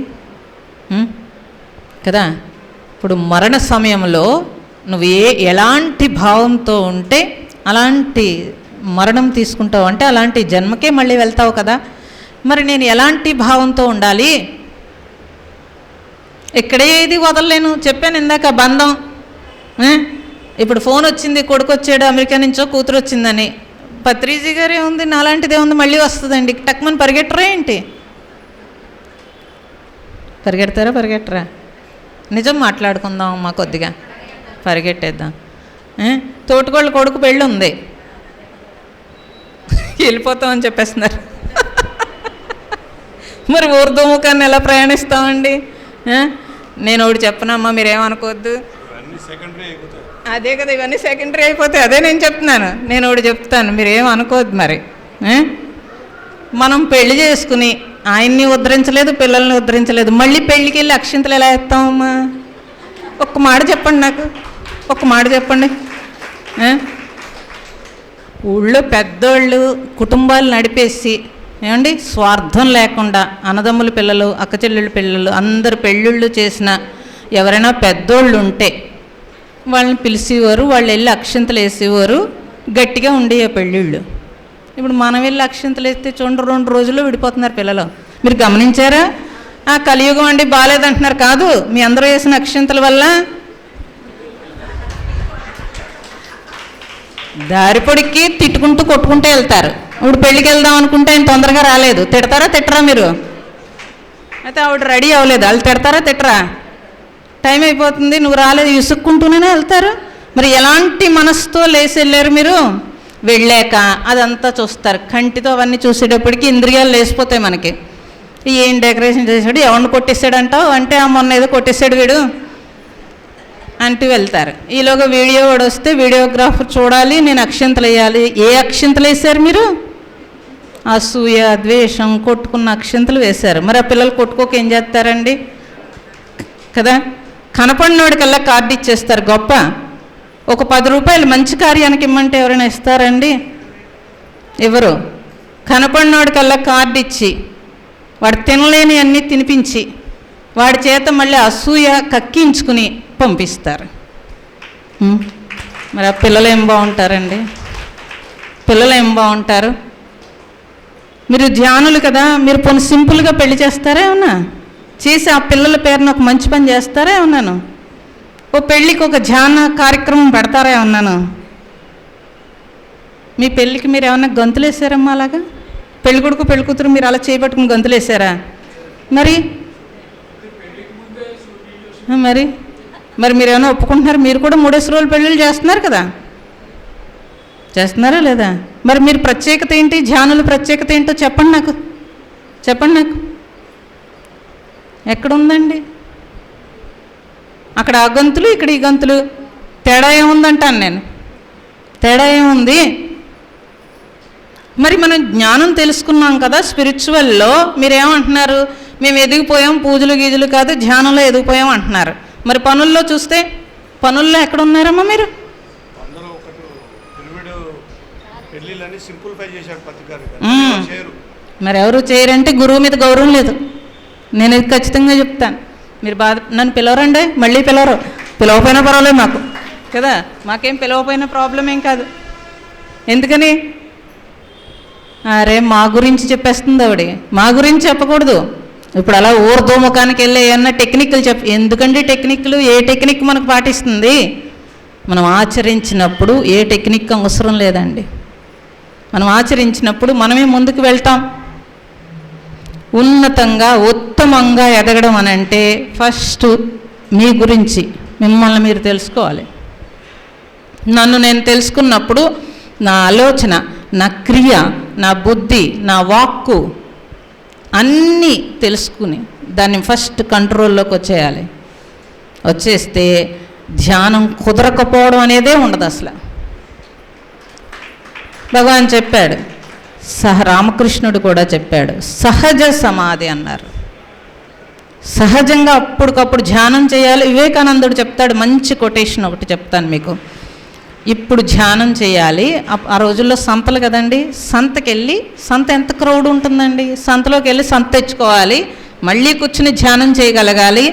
కదా. ఇప్పుడు మరణ సమయంలో నువ్వు ఎలాంటి భావంతో ఉంటే అలాంటి మరణం తీసుకుంటావు, అంటే అలాంటి జన్మకే మళ్ళీ వెళ్తావు కదా. మరి నేను ఎలాంటి భావంతో ఉండాలి? ఇక్కడే ఏది వదలలేను, చెప్పాను ఇందాక బంధం. ఇప్పుడు ఫోన్ వచ్చింది, కొడుకు వచ్చాడు అమెరికా నుంచో, కూతురు వచ్చిందని. పత్రిజీ గారే ఉంది, నాలాంటిదే ఉంది, మళ్ళీ వస్తుందండి. టక్మని పరిగెట్టరా ఏంటి? పరిగెట్టరా? నిజం మాట్లాడుకుందాం అమ్మా, కొద్దిగా పరిగెట్టేద్దాం. తోటికోళ్ళ కొడుకు పెళ్ళి ఉంది, వెళ్ళిపోతామని చెప్పేస్తున్నారు. మరి ఊర్ధ్వముఖాన్ని ఎలా ప్రయాణిస్తామండి? నేను ఒకటి చెప్పనమ్మా, మీరేమనుకోవద్దు. అదే కదా, ఇవన్నీ సెకండరీ అయిపోతాయి. అదే నేను చెప్తున్నాను. నేను ఒకటి చెప్తాను, మీరేమనుకోవద్దు. మరి మనం పెళ్లి చేసుకుని ఆయన్ని ఉద్ధరించలేదు, పిల్లల్ని ఉద్ధరించలేదు, మళ్ళీ పెళ్ళికి వెళ్ళి అక్షింతలు ఎలా ఎత్తామమ్మా? ఒక్క మాట చెప్పండి, నాకు ఒక్క మాట చెప్పండి. ఊళ్ళో పెద్దోళ్ళు కుటుంబాలు నడిపేసి ఏమండి స్వార్థం లేకుండా అన్నదమ్ముల పిల్లలు, అక్కచెల్లెళ్ళ పిల్లలు అందరు పెళ్ళిళ్ళు చేసిన ఎవరైనా పెద్దోళ్ళు ఉంటే వాళ్ళని పిలిచేవారు, వాళ్ళు వెళ్ళి అక్షింతలు వేసేవారు, గట్టిగా ఉండేవి పెళ్ళిళ్ళు. ఇప్పుడు మనం వెళ్ళి అక్షింతలు వేస్తే చూడండి 2 రోజుల్లో విడిపోతున్నారు పిల్లలు. మీరు గమనించారా? కలియుగం అండి బాగాలేదంటున్నారు. కాదు, మీ అందరూ వేసిన అక్షింతల వల్ల దారిపొడికి తిట్టుకుంటూ కొట్టుకుంటూ వెళ్తారు. ఇప్పుడు పెళ్ళికి వెళ్దాం అనుకుంటే ఆయన తొందరగా రాలేదు, తిట్టరా మీరు? అయితే ఆవిడ రెడీ అవ్వలేదు, వాళ్ళు తిట్టరా? టైం అయిపోతుంది, నువ్వు రాలేదు, ఇసుక్కుంటూనే వెళ్తారు. మరి ఎలాంటి మనసుతో లేచి వెళ్ళారు మీరు? వెళ్ళాక అదంతా చూస్తారు, కంటితో అవన్నీ చూసేటప్పటికి ఇంద్రియాలు లేచిపోతాయి మనకి. ఏం డెకరేషన్ చేశాడు, ఎవరిని కొట్టేశాడంటావు అంటే మొన్న ఏదో కొట్టేశాడు వీడు అంటూ వెళ్తారు. ఈలోగా వీడియో వాడు వస్తే వీడియోగ్రాఫర్ చూడాలి, నేను అక్షింతలు వేయాలి. ఏ అక్షింతలు వేశారు మీరు? అసూయ, ద్వేషం, కొట్టుకున్న అక్షింతలు వేశారు. మరి ఆ పిల్లలు కొట్టుకోక ఏం చేస్తారండి కదా. కనపడినోడికల్లా కార్డు ఇచ్చేస్తారు. గొప్ప ఒక 10 రూపాయలు మంచి కార్యానికి ఇమ్మంటే ఎవరైనా ఇస్తారండి? ఎవరు? కనపడినోడికల్లా కార్డు ఇచ్చి వాడు తినలేని అన్నీ తినిపించి వాడి చేత మళ్ళీ అసూయ కక్కించుకుని పంపిస్తారు. మరి ఆ పిల్లలు ఏం బాగుంటారండి? పిల్లలు ఏం బాగుంటారు? మీరు ధ్యానులు కదా, మీరు పోనీ సింపుల్గా పెళ్లి చేస్తారా ఏమన్నా? చేసి ఆ పిల్లల పేరున ఒక మంచి పని చేస్తారా ఏమన్నాను? ఓ పెళ్ళికి ఒక ధ్యాన కార్యక్రమం పెడతారా ఏమన్నాను? మీ పెళ్ళికి మీరు ఏమన్నా గంతులు వేసారమ్మా అలాగా? పెళ్ళి కొడుకు పెళ్ళి కూతురు మీరు అలా చేయబట్టుకుని గంతులు వేసారా? మరి మరి మరి మీరు ఏమైనా ఒప్పుకుంటున్నారు? మీరు కూడా 3 రోజులు పెళ్ళిళ్ళు చేస్తున్నారు కదా, చేస్తున్నారా లేదా? మరి మీరు ప్రత్యేకత ఏంటి, ధ్యానుల ప్రత్యేకత ఏంటో చెప్పండి నాకు, చెప్పండి నాకు. ఎక్కడుందండి? అక్కడ ఆ గంతులు, ఇక్కడ ఈ గంతులు, తేడా ఏముందంటాను నేను, తేడా ఏముంది? మరి మనం జ్ఞానం తెలుసుకున్నాం కదా స్పిరిచువల్లో, మీరేమంటున్నారు? మేము ఎదిగిపోయాం, పూజలు గీజులు కాదు ధ్యానంలో ఎదిగిపోయాం అంటున్నారు. మరి పనుల్లో చూస్తే పనుల్లో ఎక్కడ ఉన్నారమ్మా మీరు? మరి ఎవరు చేయరంటే గురువు మీద గౌరవం లేదు. నేను ఇది ఖచ్చితంగా చెప్తాను. మీరు నన్ను పిలవరండి, మళ్ళీ పిలవరు, పిలవపోయినా పర్వాలేదు మాకు కదా, మాకేం పిలవపోయినా ప్రాబ్లం ఏం కాదు. ఎందుకని? అరే మా గురించి చెప్పేస్తుంది ఆవిడ, మా గురించి చెప్పకూడదు. ఇప్పుడు అలా ఊర్దో ముఖానికి వెళ్ళి ఏమన్నా టెక్నిక్లు ఎందుకండి టెక్నిక్లు? ఏ టెక్నిక్ మనకు పాటిస్తుంది? మనం ఆచరించినప్పుడు ఏ టెక్నిక్ అవసరం లేదండి. మనం ఆచరించినప్పుడు మనమే ముందుకు వెళ్తాం. ఉన్నతంగా ఉత్తమంగా ఎదగడం అని అంటే ఫస్ట్ మీ గురించి మిమ్మల్ని మీరు తెలుసుకోవాలి. నన్ను నేను తెలుసుకున్నప్పుడు నా ఆలోచన, నా క్రియ, నా బుద్ధి, నా వాక్కు అన్నీ తెలుసుకుని దాన్ని ఫస్ట్ కంట్రోల్లోకి వచ్చేయాలి. వచ్చేస్తే ధ్యానం కుదరకపోవడం ఉండదు అసలు. భగవాన్ చెప్పాడు, రామకృష్ణుడు కూడా చెప్పాడు, సహజ సమాధి అన్నారు. సహజంగా అప్పటికప్పుడు ధ్యానం చేయాలి. వివేకానందుడు చెప్తాడు, మంచి కొటేషన్ ఒకటి చెప్తాను మీకు. ఇప్పుడు ధ్యానం చేయాలి. ఆ రోజుల్లో సంతలు కదండి, సంతకి వెళ్ళి, సంత ఎంత క్రౌడ్ ఉంటుందండి, సంతలోకి వెళ్ళి సంత తెచ్చుకోవాలి, మళ్ళీ కూర్చుని ధ్యానం చేయగలగాలి,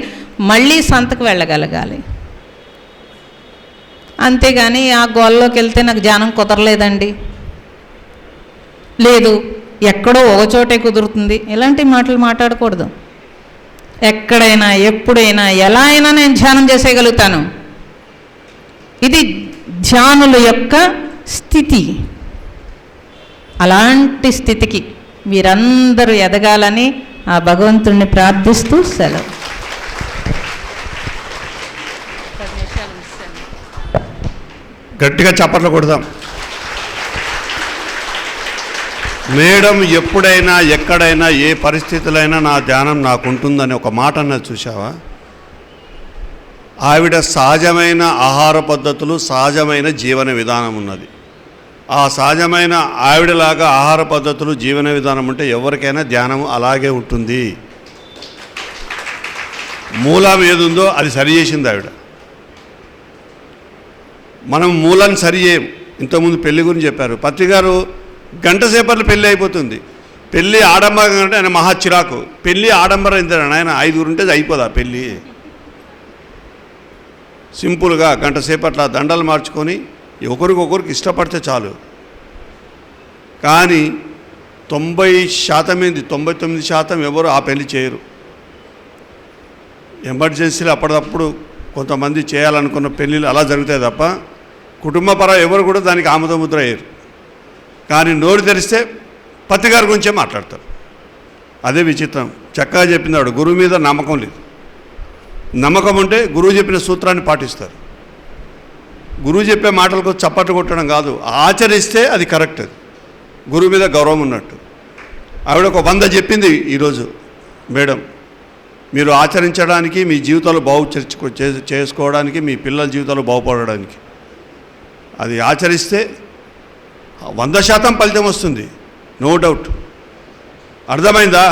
మళ్ళీ సంతకు వెళ్ళగలగాలి. అంతేగాని ఆ గోల్లోకి వెళ్తే నాకు ధ్యానం కుదరలేదండి, లేదు ఎక్కడో ఒకచోటే కుదురుతుంది, ఇలాంటి మాటలు మాట్లాడకూడదు. ఎక్కడైనా ఎప్పుడైనా ఎలా అయినా నేను ధ్యానం చేసేయగలుగుతాను. ఇది ధ్యానుల యొక్క స్థితి. అలాంటి స్థితికి మీరందరూ ఎదగాలని ఆ భగవంతుణ్ణి ప్రార్థిస్తూ సెలవు. గట్టిగా చప్పట్లు కొడదాం. మేడం ఎప్పుడైనా ఎక్కడైనా ఏ పరిస్థితులైనా నా ధ్యానం నాకుంటుందని ఒక మాట అన్నది చూసావా? ఆవిడ సహజమైన ఆహార పద్ధతులు, సహజమైన జీవన విధానం ఉన్నది. ఆ సహజమైన ఆవిడలాగా ఆహార పద్ధతులు, జీవన విధానం ఉంటే ఎవరికైనా ధ్యానం అలాగే ఉంటుంది. మూలం ఏదుందో అది సరి చేసింది ఆవిడ. మనం మూలాన్ని సరి చేయం. ఇంతకుముందు పెళ్లి గురించి చెప్పారు. పత్రి గారు గంట సేపట్లో పెళ్ళి అయిపోతుంది. పెళ్ళి ఆడంబరంగా అంటే ఆయన మహా చిరాకు. పెళ్ళి ఆడంబరం ఇంతేనా ఆయన? 5 ఉంటే అయిపోదా పెళ్ళి? సింపుల్గా గంట సేపట్ల దండలు మార్చుకొని ఒకరికొకరికి ఇష్టపడితే చాలు. కానీ 90% 99% ఎవరు ఆ పెళ్లి చేయరు. ఎమర్జెన్సీలు అప్పటికప్పుడు కొంతమంది చేయాలనుకున్న పెళ్ళిళ్ళు అలా జరుగుతాయి తప్ప కుటుంబపరం ఎవరు కూడా దానికి ఆమోదముద్ర అయ్యారు. కానీ నోరు తెరిస్తే పత్తి గారి గురించే మాట్లాడతారు. అదే విచిత్రం. చక్కగా చెప్పిందాడు, గురువు మీద నమ్మకం లేదు. నమ్మకం ఉంటే గురువు చెప్పిన సూత్రాన్ని పాటిస్తారు. గురువు చెప్పే మాటలకు చప్పట్లు కొట్టడం కాదు, ఆచరిస్తే అది కరెక్ట్. అది గురువు మీద గౌరవం ఉన్నట్టు. ఆవిడ ఒక 100 చెప్పింది ఈరోజు మేడం. మీరు ఆచరించడానికి, మీ జీవితాలు చేసుకోవడానికి, మీ పిల్లల జీవితాలు బాగుపడడానికి అది ఆచరిస్తే 100% ఫలితం వస్తుంది, నో డౌట్. అర్థమైందా?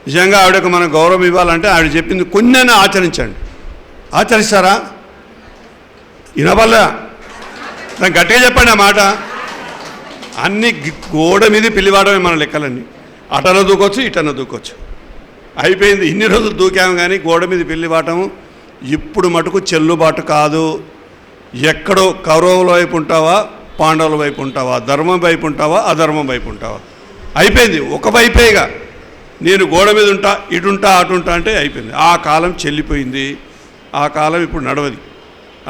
నిజంగా ఆవిడకు మనం గౌరవం ఇవ్వాలంటే ఆవిడ చెప్పింది కొన్నైనా ఆచరించండి. ఆచరిస్తారా? వినవల్ల దాన్ని గట్టిగా చెప్పండి ఆ మాట. అన్ని గోడ మీద పిల్లివాడమే మన లెక్కలన్నీ. అటన దూకొచ్చు, ఇటన దూకొచ్చు, అయిపోయింది. ఇన్ని రోజులు దూకాము కానీ గోడ మీద పిల్లివాటము ఇప్పుడు మటుకు చెల్లుబాటు కాదు. ఎక్కడో కౌరవుల వైపు ఉంటావా, పాండవుల వైపు ఉంటావా, ధర్మం వైపు ఉంటావా, అధర్మం వైపు ఉంటావా, అయిపోయింది. ఒక వైపేగా నేను గోడ మీద ఉంటా, ఇటుంటా, అటుంటా అంటే అయిపోయింది. ఆ కాలం చెల్లిపోయింది. ఆ కాలం ఇప్పుడు నడవది.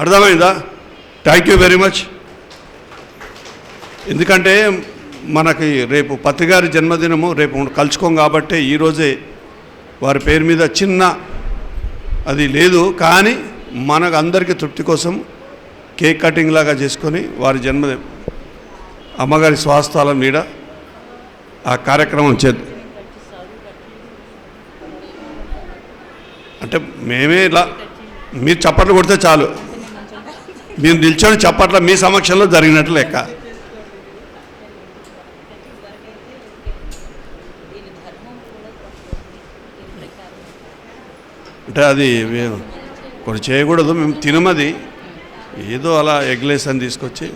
అర్థమైందా? Thank you very much. ఎందుకంటే మనకి రేపు పత్రిగారి జన్మదినము రేపు కలుసుకోం కాబట్టి ఈరోజే వారి పేరు మీద చిన్న అది లేదు, కానీ మనకు అందరికీ తృప్తి కోసం కేక్ కటింగ్ లాగా చేసుకొని వారి జన్మదినం అమ్మగారి స్వాస్థాల మీద ఆ కార్యక్రమం చేద్దాం. అంటే మేమే ఇలా మీరు చప్పట్లు కొడితే చాలు, మీరు నిల్చొని చప్పట్ల మీ సమక్షంలో జరిగినట్లు లెక్క. అంటే అది మేము కొన్ని చేయకూడదు, మేము తినమది ఏదో అలా ఎగ్లేస్ అని తీసుకొచ్చి.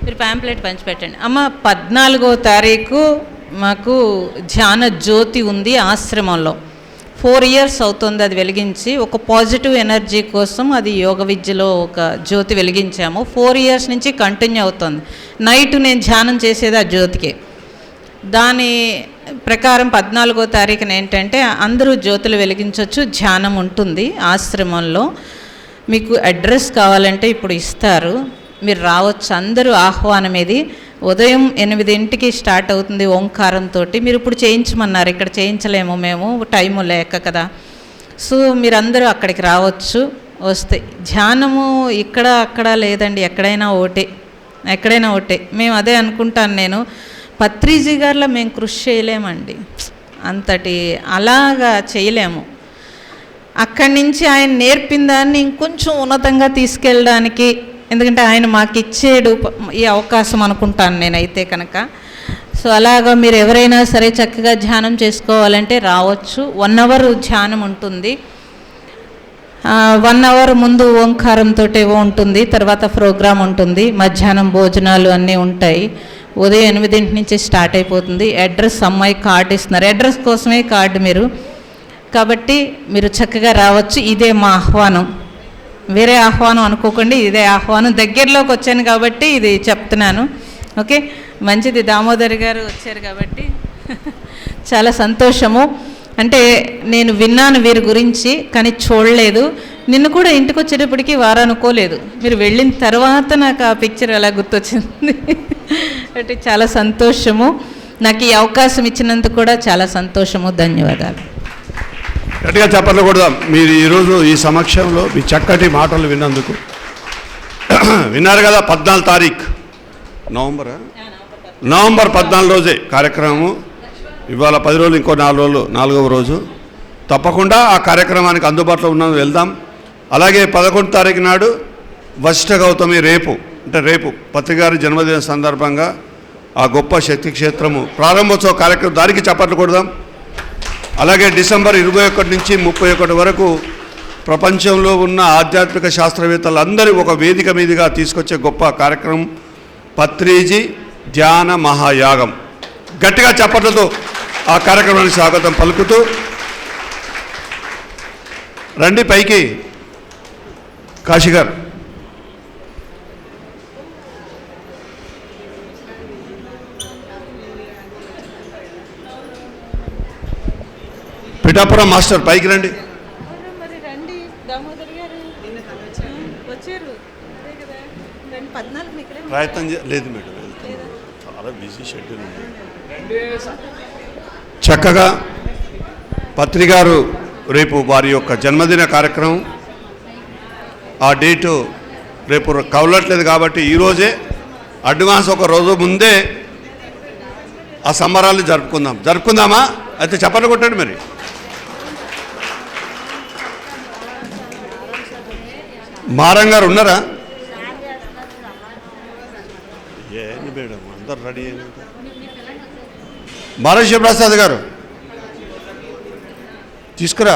మీరు ప్యాంప్లెట్ పంచిపెట్టండి అమ్మ. 14వ తారీఖు మాకు ధ్యాన జ్యోతి ఉంది ఆశ్రమంలో. 4 years అవుతుంది అది వెలిగించి. ఒక పాజిటివ్ ఎనర్జీ కోసం అది యోగ విద్యలో ఒక జ్యోతి వెలిగించాము. 4 years నుంచి కంటిన్యూ అవుతుంది. నైట్ నేను ధ్యానం చేసేది ఆ జ్యోతికి. దాని ప్రకారం 14వ తారీఖున ఏంటంటే అందరూ జ్యోతులు వెలిగించవచ్చు, ధ్యానం ఉంటుంది ఆశ్రమంలో. మీకు అడ్రస్ కావాలంటే ఇప్పుడు ఇస్తారు, మీరు రావచ్చు. అందరూ ఆహ్వానం. ఇది ఉదయం 8 స్టార్ట్ అవుతుంది ఓంకారంతో. మీరు ఇప్పుడు చేయించమన్నారు, ఇక్కడ చేయించలేము మేము, టైము లేక కదా. సో మీరందరూ అక్కడికి రావచ్చు. వస్తే ధ్యానము ఇక్కడ అక్కడ లేదండి, ఎక్కడైనా ఒకటే. మేము అదే అనుకుంటాను నేను. పత్రిజీ గారిలో మేము కృషి చేయలేమండి, అంతటి అలాగా చేయలేము. అక్కడి నుంచి ఆయన నేర్పిన దాన్ని ఇంకొంచెం ఉన్నతంగా తీసుకెళ్ళడానికి, ఎందుకంటే ఆయన మాకు ఇచ్చేడు ఈ అవకాశం అనుకుంటాను నేనైతే కనుక. సో అలాగా మీరు ఎవరైనా సరే చక్కగా ధ్యానం చేసుకోవాలంటే రావచ్చు. 1 hour ధ్యానం ఉంటుంది. 1 hour ముందు ఓంకారంతో ఉంటుంది, తర్వాత ప్రోగ్రాం ఉంటుంది, మధ్యాహ్నం భోజనాలు అన్నీ ఉంటాయి. ఉదయం 8 నుంచి స్టార్ట్ అయిపోతుంది. అడ్రస్ అమ్మాయి కార్డు ఇస్తున్నారు, అడ్రస్ కోసమే కార్డు మీరు, కాబట్టి మీరు చక్కగా రావచ్చు. ఇదే మా ఆహ్వానం, వేరే ఆహ్వానం అనుకోకండి, ఇదే ఆహ్వానం. దగ్గరలోకి వచ్చాను కాబట్టి ఇది చెప్తున్నాను. ఓకే, మంచిది. దామోదర్ గారు వచ్చారు కాబట్టి చాలా సంతోషము. అంటే నేను విన్నాను వీరి గురించి, కానీ చూడలేదు. నిన్ను కూడా ఇంటికి వచ్చేటప్పటికి వారనుకోలేదు, మీరు వెళ్ళిన తర్వాత నాకు ఆ పిక్చర్ అలా గుర్తొచ్చింది. అంటే చాలా సంతోషము. నాకు ఈ అవకాశం ఇచ్చినందుకు కూడా చాలా సంతోషము. ధన్యవాదాలు. గట్టిగా చెప్పట్లు కూడా మీరు ఈరోజు ఈ సమక్షంలో మీ చక్కటి మాటలు విన్నందుకు. విన్నారు కదా, 14 తారీఖు నవంబర్ 14 రోజే కార్యక్రమము. ఇవాళ 10 రోజులు, ఇంకో 4 రోజులు 4వ రోజు. తప్పకుండా ఆ కార్యక్రమానికి అందుబాటులో ఉన్నాం, వెళ్దాం. అలాగే 11 తారీఖు నాడు వశిష్ఠ గౌతమి రేపు పత్రిగారి జన్మదిన సందర్భంగా ఆ గొప్ప శక్తి క్షేత్రము ప్రారంభోత్సవ కార్యక్రమం, దానికి చప్పట్లు కొడదాం. అలాగే డిసెంబర్ 21 నుంచి 31 వరకు ప్రపంచంలో ఉన్న ఆధ్యాత్మిక శాస్త్రవేత్తలందరూ ఒక వేదిక మీదుగా తీసుకొచ్చే గొప్ప కార్యక్రమం పత్రిజీ ధ్యాన మహాయాగం. గట్టిగా చప్పట్లతో ఆ కార్యక్రమానికి స్వాగతం పలుకుతూ రండి పైకి. కాశీ గారు, పిఠాపురం మాస్టర్ పైకి రండి. ప్రయత్నం లేదు మేడం, చాలా బిజీ షెడ్యూల్ ఉంది. చక్కగా పత్రిగారు రేపు వారి యొక్క జన్మదిన కార్యక్రమం, ఆ డేటు రేపు కవలట్లేదు కాబట్టి ఈరోజే అడ్వాన్స్ ఒక రోజు ముందే ఆ సంబరాలు జరుపుకుందామా? అయితే చెప్పండి కొట్టండి మరి. మారం గారు ఉన్నారా? ఏంటి మేడం అందరు రెడీ అయిన మారం శివప్రసాద్ గారు తీసుకురా.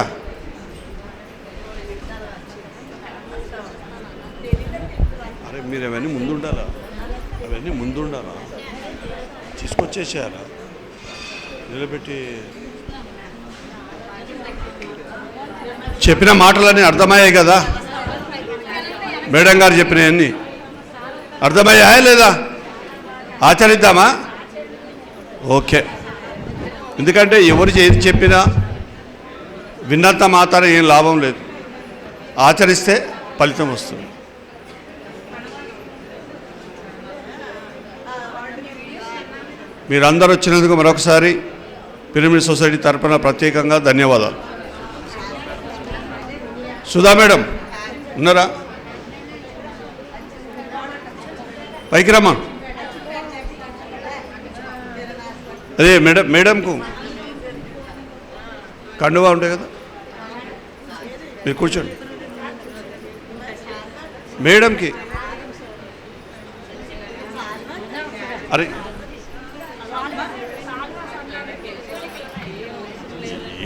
అరే మీరు అవన్నీ ముందుండాలా, తీసుకొచ్చేసేయాలా, నిలబెట్టి చెప్పిన మాటలన్నీ అర్థమయ్యాయి కదా? మేడం గారు చెప్పినవన్నీ అర్థమయ్యాయా లేదా? ఆచరిద్దామా? ఓకే. ఎందుకంటే ఎవరు ఏది చెప్పినా విన్నంత మాత్రం ఏం లాభం లేదు, ఆచరిస్తే ఫలితం వస్తుంది. మీరందరూ వచ్చినందుకు మరొకసారి పిరమిడ్ సొసైటీ తరపున ప్రత్యేకంగా ధన్యవాదాలు. సుధా మేడం ఉన్నారా? పైకి రమ్మా. అదే మేడంకు కండువా ఉంటాయి కదా, మీరు కూర్చోండి. మేడంకి అరే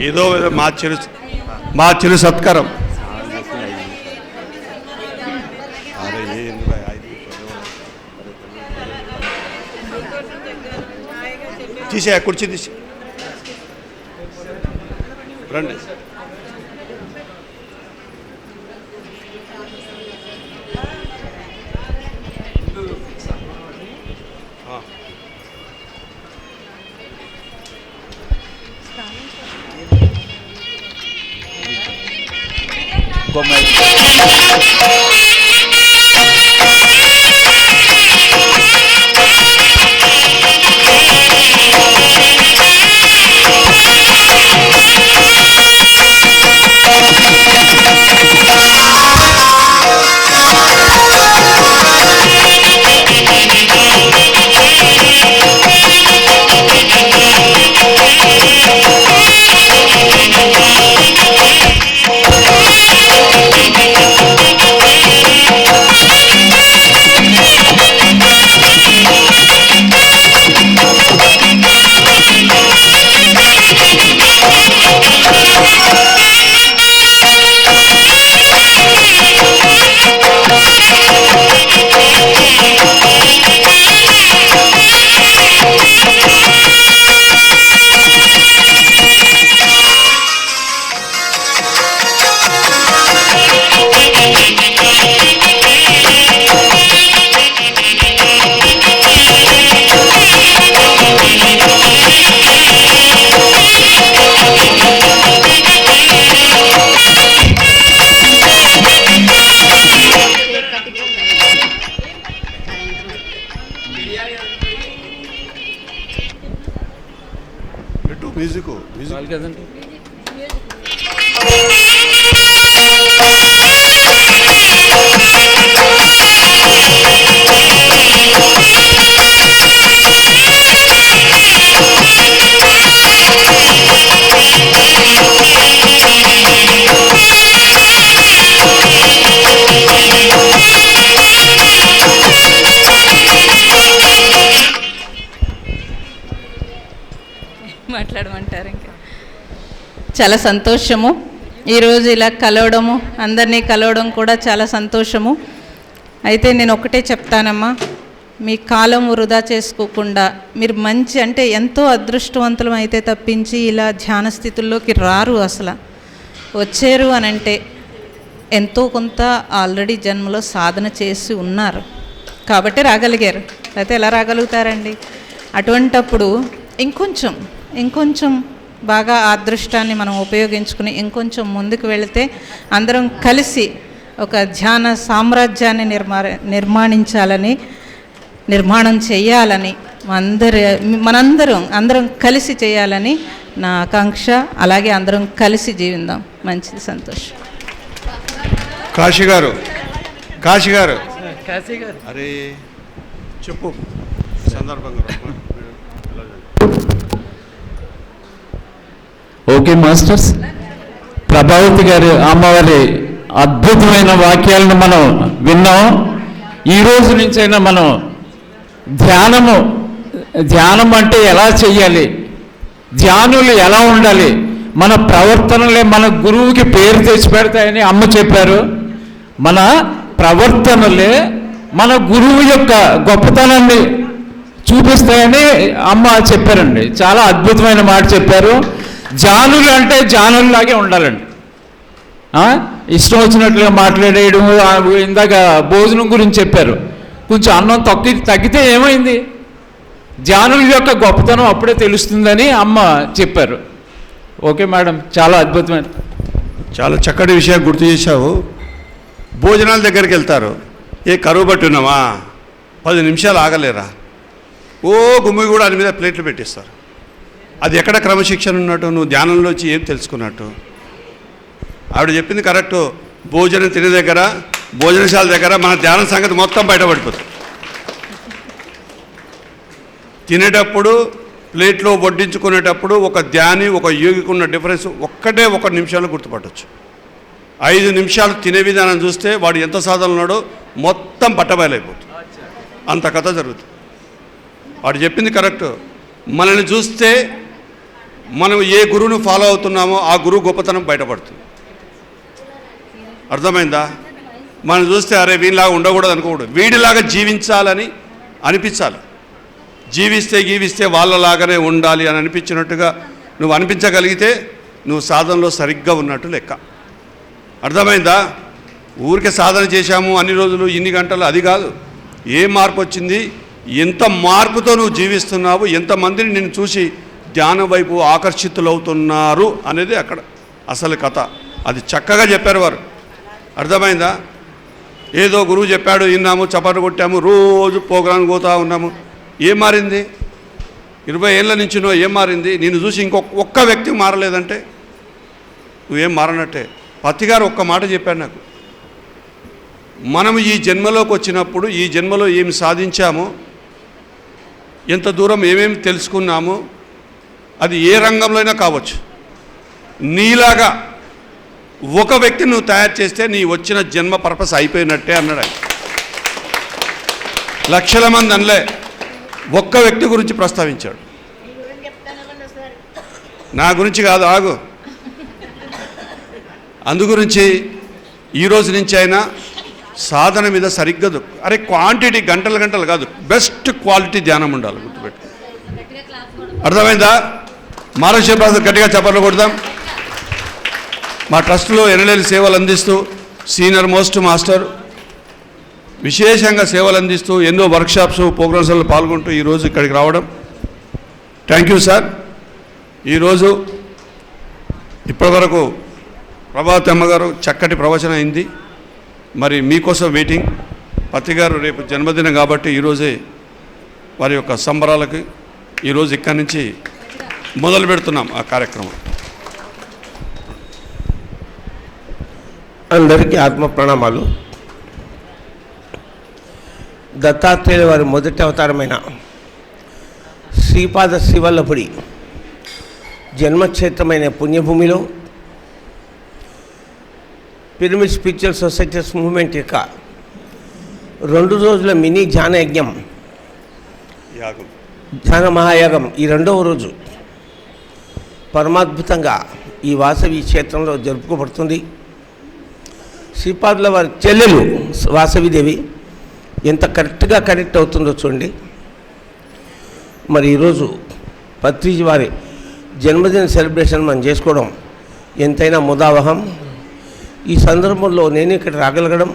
ఏదో మా చిరు సత్కారం. తీసే కుర్చీ తీసి రండి. మ్యూజిక్ కదండి. మాట్లాడమంటారు ఇంకా. చాలా సంతోషము ఈరోజు ఇలా కలవడము, అందరినీ కలవడం కూడా చాలా సంతోషము. అయితే నేను ఒకటే చెప్తానమ్మా, మీ కాలం వృధా చేసుకోకుండా మీరు మంచి అంటే ఎంతో అదృష్టవంతులం అయితే తప్పించి ఇలా ధ్యాన స్థితుల్లోకి రారు. అసలు వచ్చారు అని అంటే ఎంతో కొంత ఆల్రెడీ జన్మలో సాధన చేసి ఉన్నారు కాబట్టి రాగలిగారు, అయితే ఎలా రాగలుగుతారండి? అటువంటప్పుడు ఇంకొంచెం బాగా ఆ అదృష్టాన్ని మనం ఉపయోగించుకుని ఇంకొంచెం ముందుకు వెళితే అందరం కలిసి ఒక ధ్యాన సామ్రాజ్యాన్ని నిర్మాణం చేయాలని అందరం కలిసి చేయాలని నా ఆకాంక్ష. అలాగే అందరం కలిసి జీవిద్దాం. మంచిది, సంతోషం. కాశీ గారు అరే చెప్పు సందర్భంగా. ఓకే మాస్టర్స్, ప్రభావతి గారి అమ్మవారి అద్భుతమైన వాక్యాలను మనం విన్నాం. ఈ రోజు నుంచైనా మనం ధ్యానం అంటే ఎలా చెయ్యాలి, ధ్యానులు ఎలా ఉండాలి, మన ప్రవర్తనలే మన గురువుకి పేరు తెచ్చిపెడతాయని అమ్మ చెప్పారు. మన ప్రవర్తనలే మన గురువు యొక్క గొప్పతనాన్ని చూపిస్తాయని అమ్మ చెప్పారండి. చాలా అద్భుతమైన మాట చెప్పారు. జానులు అంటే జానుల్లాగే ఉండాలండి. ఇష్టం వచ్చినట్లుగా మాట్లాడేయడం. ఇందాక భోజనం గురించి చెప్పారు, కొంచెం అన్నం తగ్గితే ఏమైంది? జానుల యొక్క గొప్పతనం అప్పుడే తెలుస్తుందని అమ్మ చెప్పారు. ఓకే మేడం, చాలా అద్భుతమైన, చాలా చక్కటి విషయం గుర్తు చేశావు. భోజనాల దగ్గరికి వెళ్తారు, ఏ కరువు బట్టి ఉన్నామా, 10 నిమిషాలు ఆగలేరా? గుమ్మి కూడా దాని మీద ప్లేట్లు పెట్టేస్తారు. అది ఎక్కడ క్రమశిక్షణ ఉన్నట్టు, నువ్వు ధ్యానంలో వచ్చి ఏం తెలుసుకున్నట్టు? ఆవిడ చెప్పింది కరెక్టు. భోజనం తినే దగ్గర, భోజనశాల దగ్గర మన ధ్యానం సంగతి మొత్తం బయటపడిపోతుంది. తినేటప్పుడు ప్లేట్లో వడ్డించుకునేటప్పుడు ఒక ధ్యాని ఒక యోగికి ఉన్న డిఫరెన్స్ ఒక్కటే 1 నిమిషంలో గుర్తుపట్టవచ్చు. 5 నిమిషాలు తినే విధానం చూస్తే వాడు ఎంత సాధనలో ఉన్నాడో మొత్తం పట్టబయలైపోతుంది. అంత కథ జరుగుతుంది. వాడు చెప్పింది కరెక్టు. మనల్ని చూస్తే మనం ఏ గురువును ఫాలో అవుతున్నామో ఆ గురువు గొప్పతనం బయటపడుతుంది. అర్థమైందా? మనం చూస్తే అరే వీడిలాగా ఉండకూడదు అనుకోకూడదు, వీడిలాగా జీవించాలని అనిపించాలి. జీవిస్తే వాళ్ళలాగానే ఉండాలి అని అనిపించినట్టుగా నువ్వు అనిపించగలిగితే నువ్వు సాధనలో సరిగ్గా ఉన్నట్టు లెక్క. అర్థమైందా? ఊరికే సాధన చేశాము అన్ని రోజులు ఇన్ని గంటలు అది కాదు. ఏ మార్పు వచ్చింది, ఎంత మార్పుతో నువ్వు జీవిస్తున్నావు, ఎంతమందిని నిన్ను చూసి ధ్యానం వైపు ఆకర్షితులవుతున్నారు అనేది అక్కడ అసలు కథ. అది చక్కగా చెప్పారు వారు. అర్థమైందా? ఏదో గురువు చెప్పాడు విన్నాము, చపాటు కొట్టాము, రోజు ప్రోగ్రాం పోతూ ఉన్నాము. ఏం మారింది? 20 ఏళ్ళ నుంచినో ఏం మారింది? నిన్ను చూసి ఒక్క వ్యక్తి మారలేదంటే నువ్వేం మారనట్టే. పత్తిగారు ఒక్క మాట చెప్పాడు నాకు. మనం ఈ జన్మలోకి వచ్చినప్పుడు ఈ జన్మలో ఏమి సాధించామో, ఎంత దూరం ఏమేమి తెలుసుకున్నామో, అది ఏ రంగంలో అయినా కావచ్చు, నీలాగా ఒక వ్యక్తిని నువ్వు తయారు చేస్తే నీ వచ్చిన జన్మ పర్పస్ అయిపోయినట్టే అన్నాడు ఆయన. లక్షల మంది అనలే, ఒక్క వ్యక్తి గురించి ప్రస్తావించాడు. నా గురించి కాదు, ఆగు. అందుగురించి ఈరోజు నుంచి అయినా సాధన మీద సరిగ్గా అరే క్వాంటిటీ గంటలు కాదు, బెస్ట్ క్వాలిటీ ధ్యానం ఉండాలి, గుర్తుపెట్టు. అర్థమైందా? మహారాష్ట్ర భాష గట్టిగా చెప్పలు కొడదాం. మా ట్రస్ట్లో ఎనలేని సేవలు అందిస్తూ సీనియర్ మోస్ట్ మాస్టర్ విశేషంగా సేవలు అందిస్తూ ఎన్నో వర్క్షాప్స్ ప్రోగ్రామ్స్లో పాల్గొంటూ ఈరోజు ఇక్కడికి రావడం థ్యాంక్ యూ సార్. ఈరోజు ఇప్పటివరకు ప్రభావతి అమ్మగారు చక్కటి ప్రవచనం అయింది. మరి మీకోసం వెయిటింగ్. పత్తి గారు రేపు జన్మదినం కాబట్టి ఈరోజే వారి యొక్క సంబరాలకి ఈరోజు ఇక్కడి నుంచి మొదలు పెడుతున్నాం ఆ కార్యక్రమం. అందరికీ ఆత్మ ప్రణామాలు. దత్తాత్రేయుల వారి మొదటి అవతారమైన శ్రీపాద శ్రీవల్లభుడి జన్మక్షేత్రమైన పుణ్యభూమిలో పిరమిడ్ స్పిరిచువల్ సొసైటీస్ మూవ్మెంట్ యొక్క 2 రోజుల మినీ ధ్యాన యజ్ఞం, ధ్యాన మహాయాగం ఈ 2వ రోజు పరమాద్భుతంగా ఈ వాసవి క్షేత్రంలో జరుపుకోబడుతుంది. శ్రీపాదుల వారి చెల్లెలు వాసవిదేవి ఎంత కరెక్ట్గా కనెక్ట్ అవుతుందో చూడండి. మరి ఈరోజు పత్రిజీ వారి జన్మదిన సెలబ్రేషన్ మనం చేసుకోవడం ఎంతైనా ముదావహం. ఈ సందర్భంలో నేను ఇక్కడ రాగలగడం,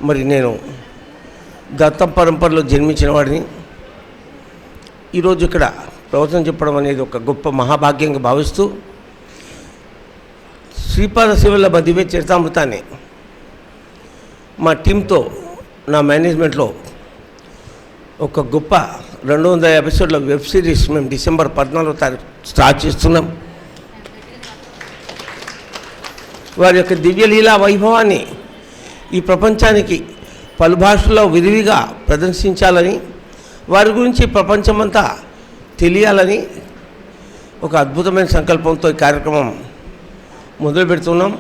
మరి నేను దత్తం పరంపరలో జన్మించిన వాడిని ఈరోజు ఇక్కడ ప్రవచనం చెప్పడం అనేది ఒక గొప్ప మహాభాగ్యంగా భావిస్తూ శ్రీపాద శ్రీవల్లభ దివ్య చరితామృతాన్ని మా టీంతో నా మేనేజ్మెంట్లో ఒక గొప్ప 250 ఎపిసోడ్ల వెబ్ సిరీస్ మేము డిసెంబర్ 14వ తారీఖు స్టార్ట్ చేస్తున్నాం. వారి యొక్క దివ్యలీలా వైభవాన్ని ఈ ప్రపంచానికి పలు భాషల్లో విరివిగా ప్రదర్శించాలని, వారి గురించి ప్రపంచమంతా తెలియాలని ఒక అద్భుతమైన సంకల్పంతో ఈ కార్యక్రమం మొదలు పెడుతున్నాం.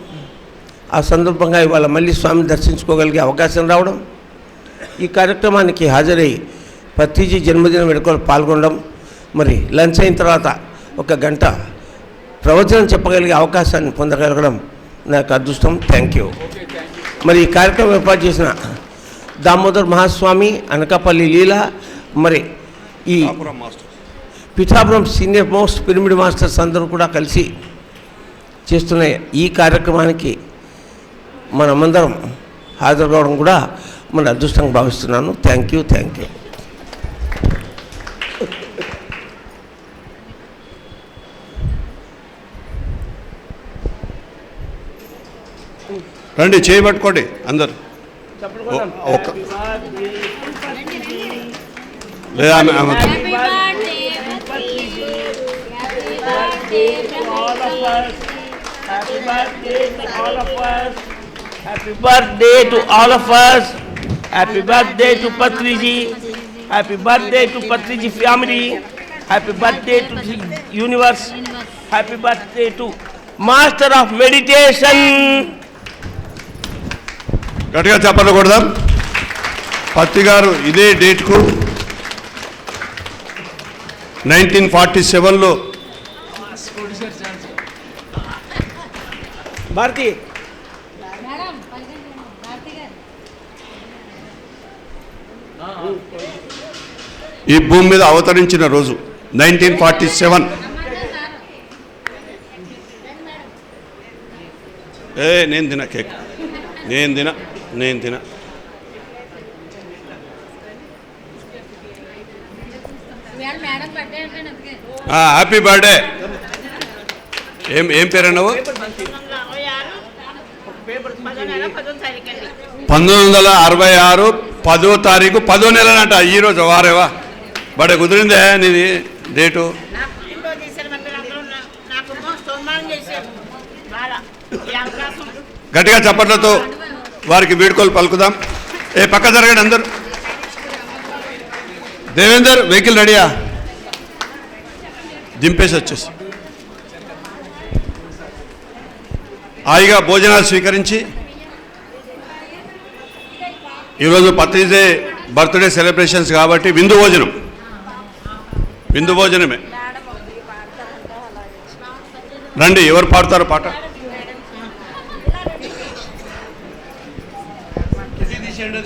ఆ సందర్భంగా ఇవాళ మళ్ళీ స్వామిని దర్శించుకోగలిగే అవకాశం రావడం, ఈ కార్యక్రమానికి హాజరై పత్రిజీ జన్మదిన వేడుకలు పాల్గొనడం, మరి లంచ్ అయిన తర్వాత 1 గంట ప్రవచనం చెప్పగలిగే అవకాశాన్ని పొందగలగడం నాకు అదృష్టం. Thank you. మరి ఈ కార్యక్రమం ఏర్పాటు చేసిన దామోదర్ మహాస్వామి, అనకాపల్లి లీలా, మరి ఈ Pithapuram senior most pyramid masters అందరూ కూడా కలిసి చేస్తున్న ఈ కార్యక్రమానికి మనమందరం హాజరు కావడం కూడా మన అదృష్టంగా భావిస్తున్నాను. Thank you. రండి, చేయబట్టుకోండి అందరు. లేదా ఆమె Happy birthday to all of us. Happy birthday to all of us. Happy birthday to Patriji. Happy birthday to Patriji family. Happy birthday to the universe. Happy birthday to Master of Meditation. గట్టిగా చెప్పకూడదాం. పత్తి గారు ఇదే డేట్కు 1947లో భారతి ఈ భూమి మీద అవతరించిన రోజు 1947. నేను తిన కేక్, నేను తిన హ్యాపీ బర్త్డే. ఏం పేరు అన్నావు? 1966 10వ తారీఖు 10వ నెలనంట. ఈరోజు వారేవా బడే కుదిరిందే నీది డేటు. గట్టిగా చప్పట్లతో వారికి వీడ్కోలు పలుకుదాం. పక్క జరగండి అందరు. దేవేందర్ వెహికల్ రెడీయా? దింపేసి వచ్చేసి హాయిగా భోజనాలు స్వీకరించి ఈరోజు పత్రిజే బర్త్డే సెలబ్రేషన్స్ కాబట్టి విందు భోజనమే. రండి, ఎవరు పాడతారు పాట? తీసేయండి.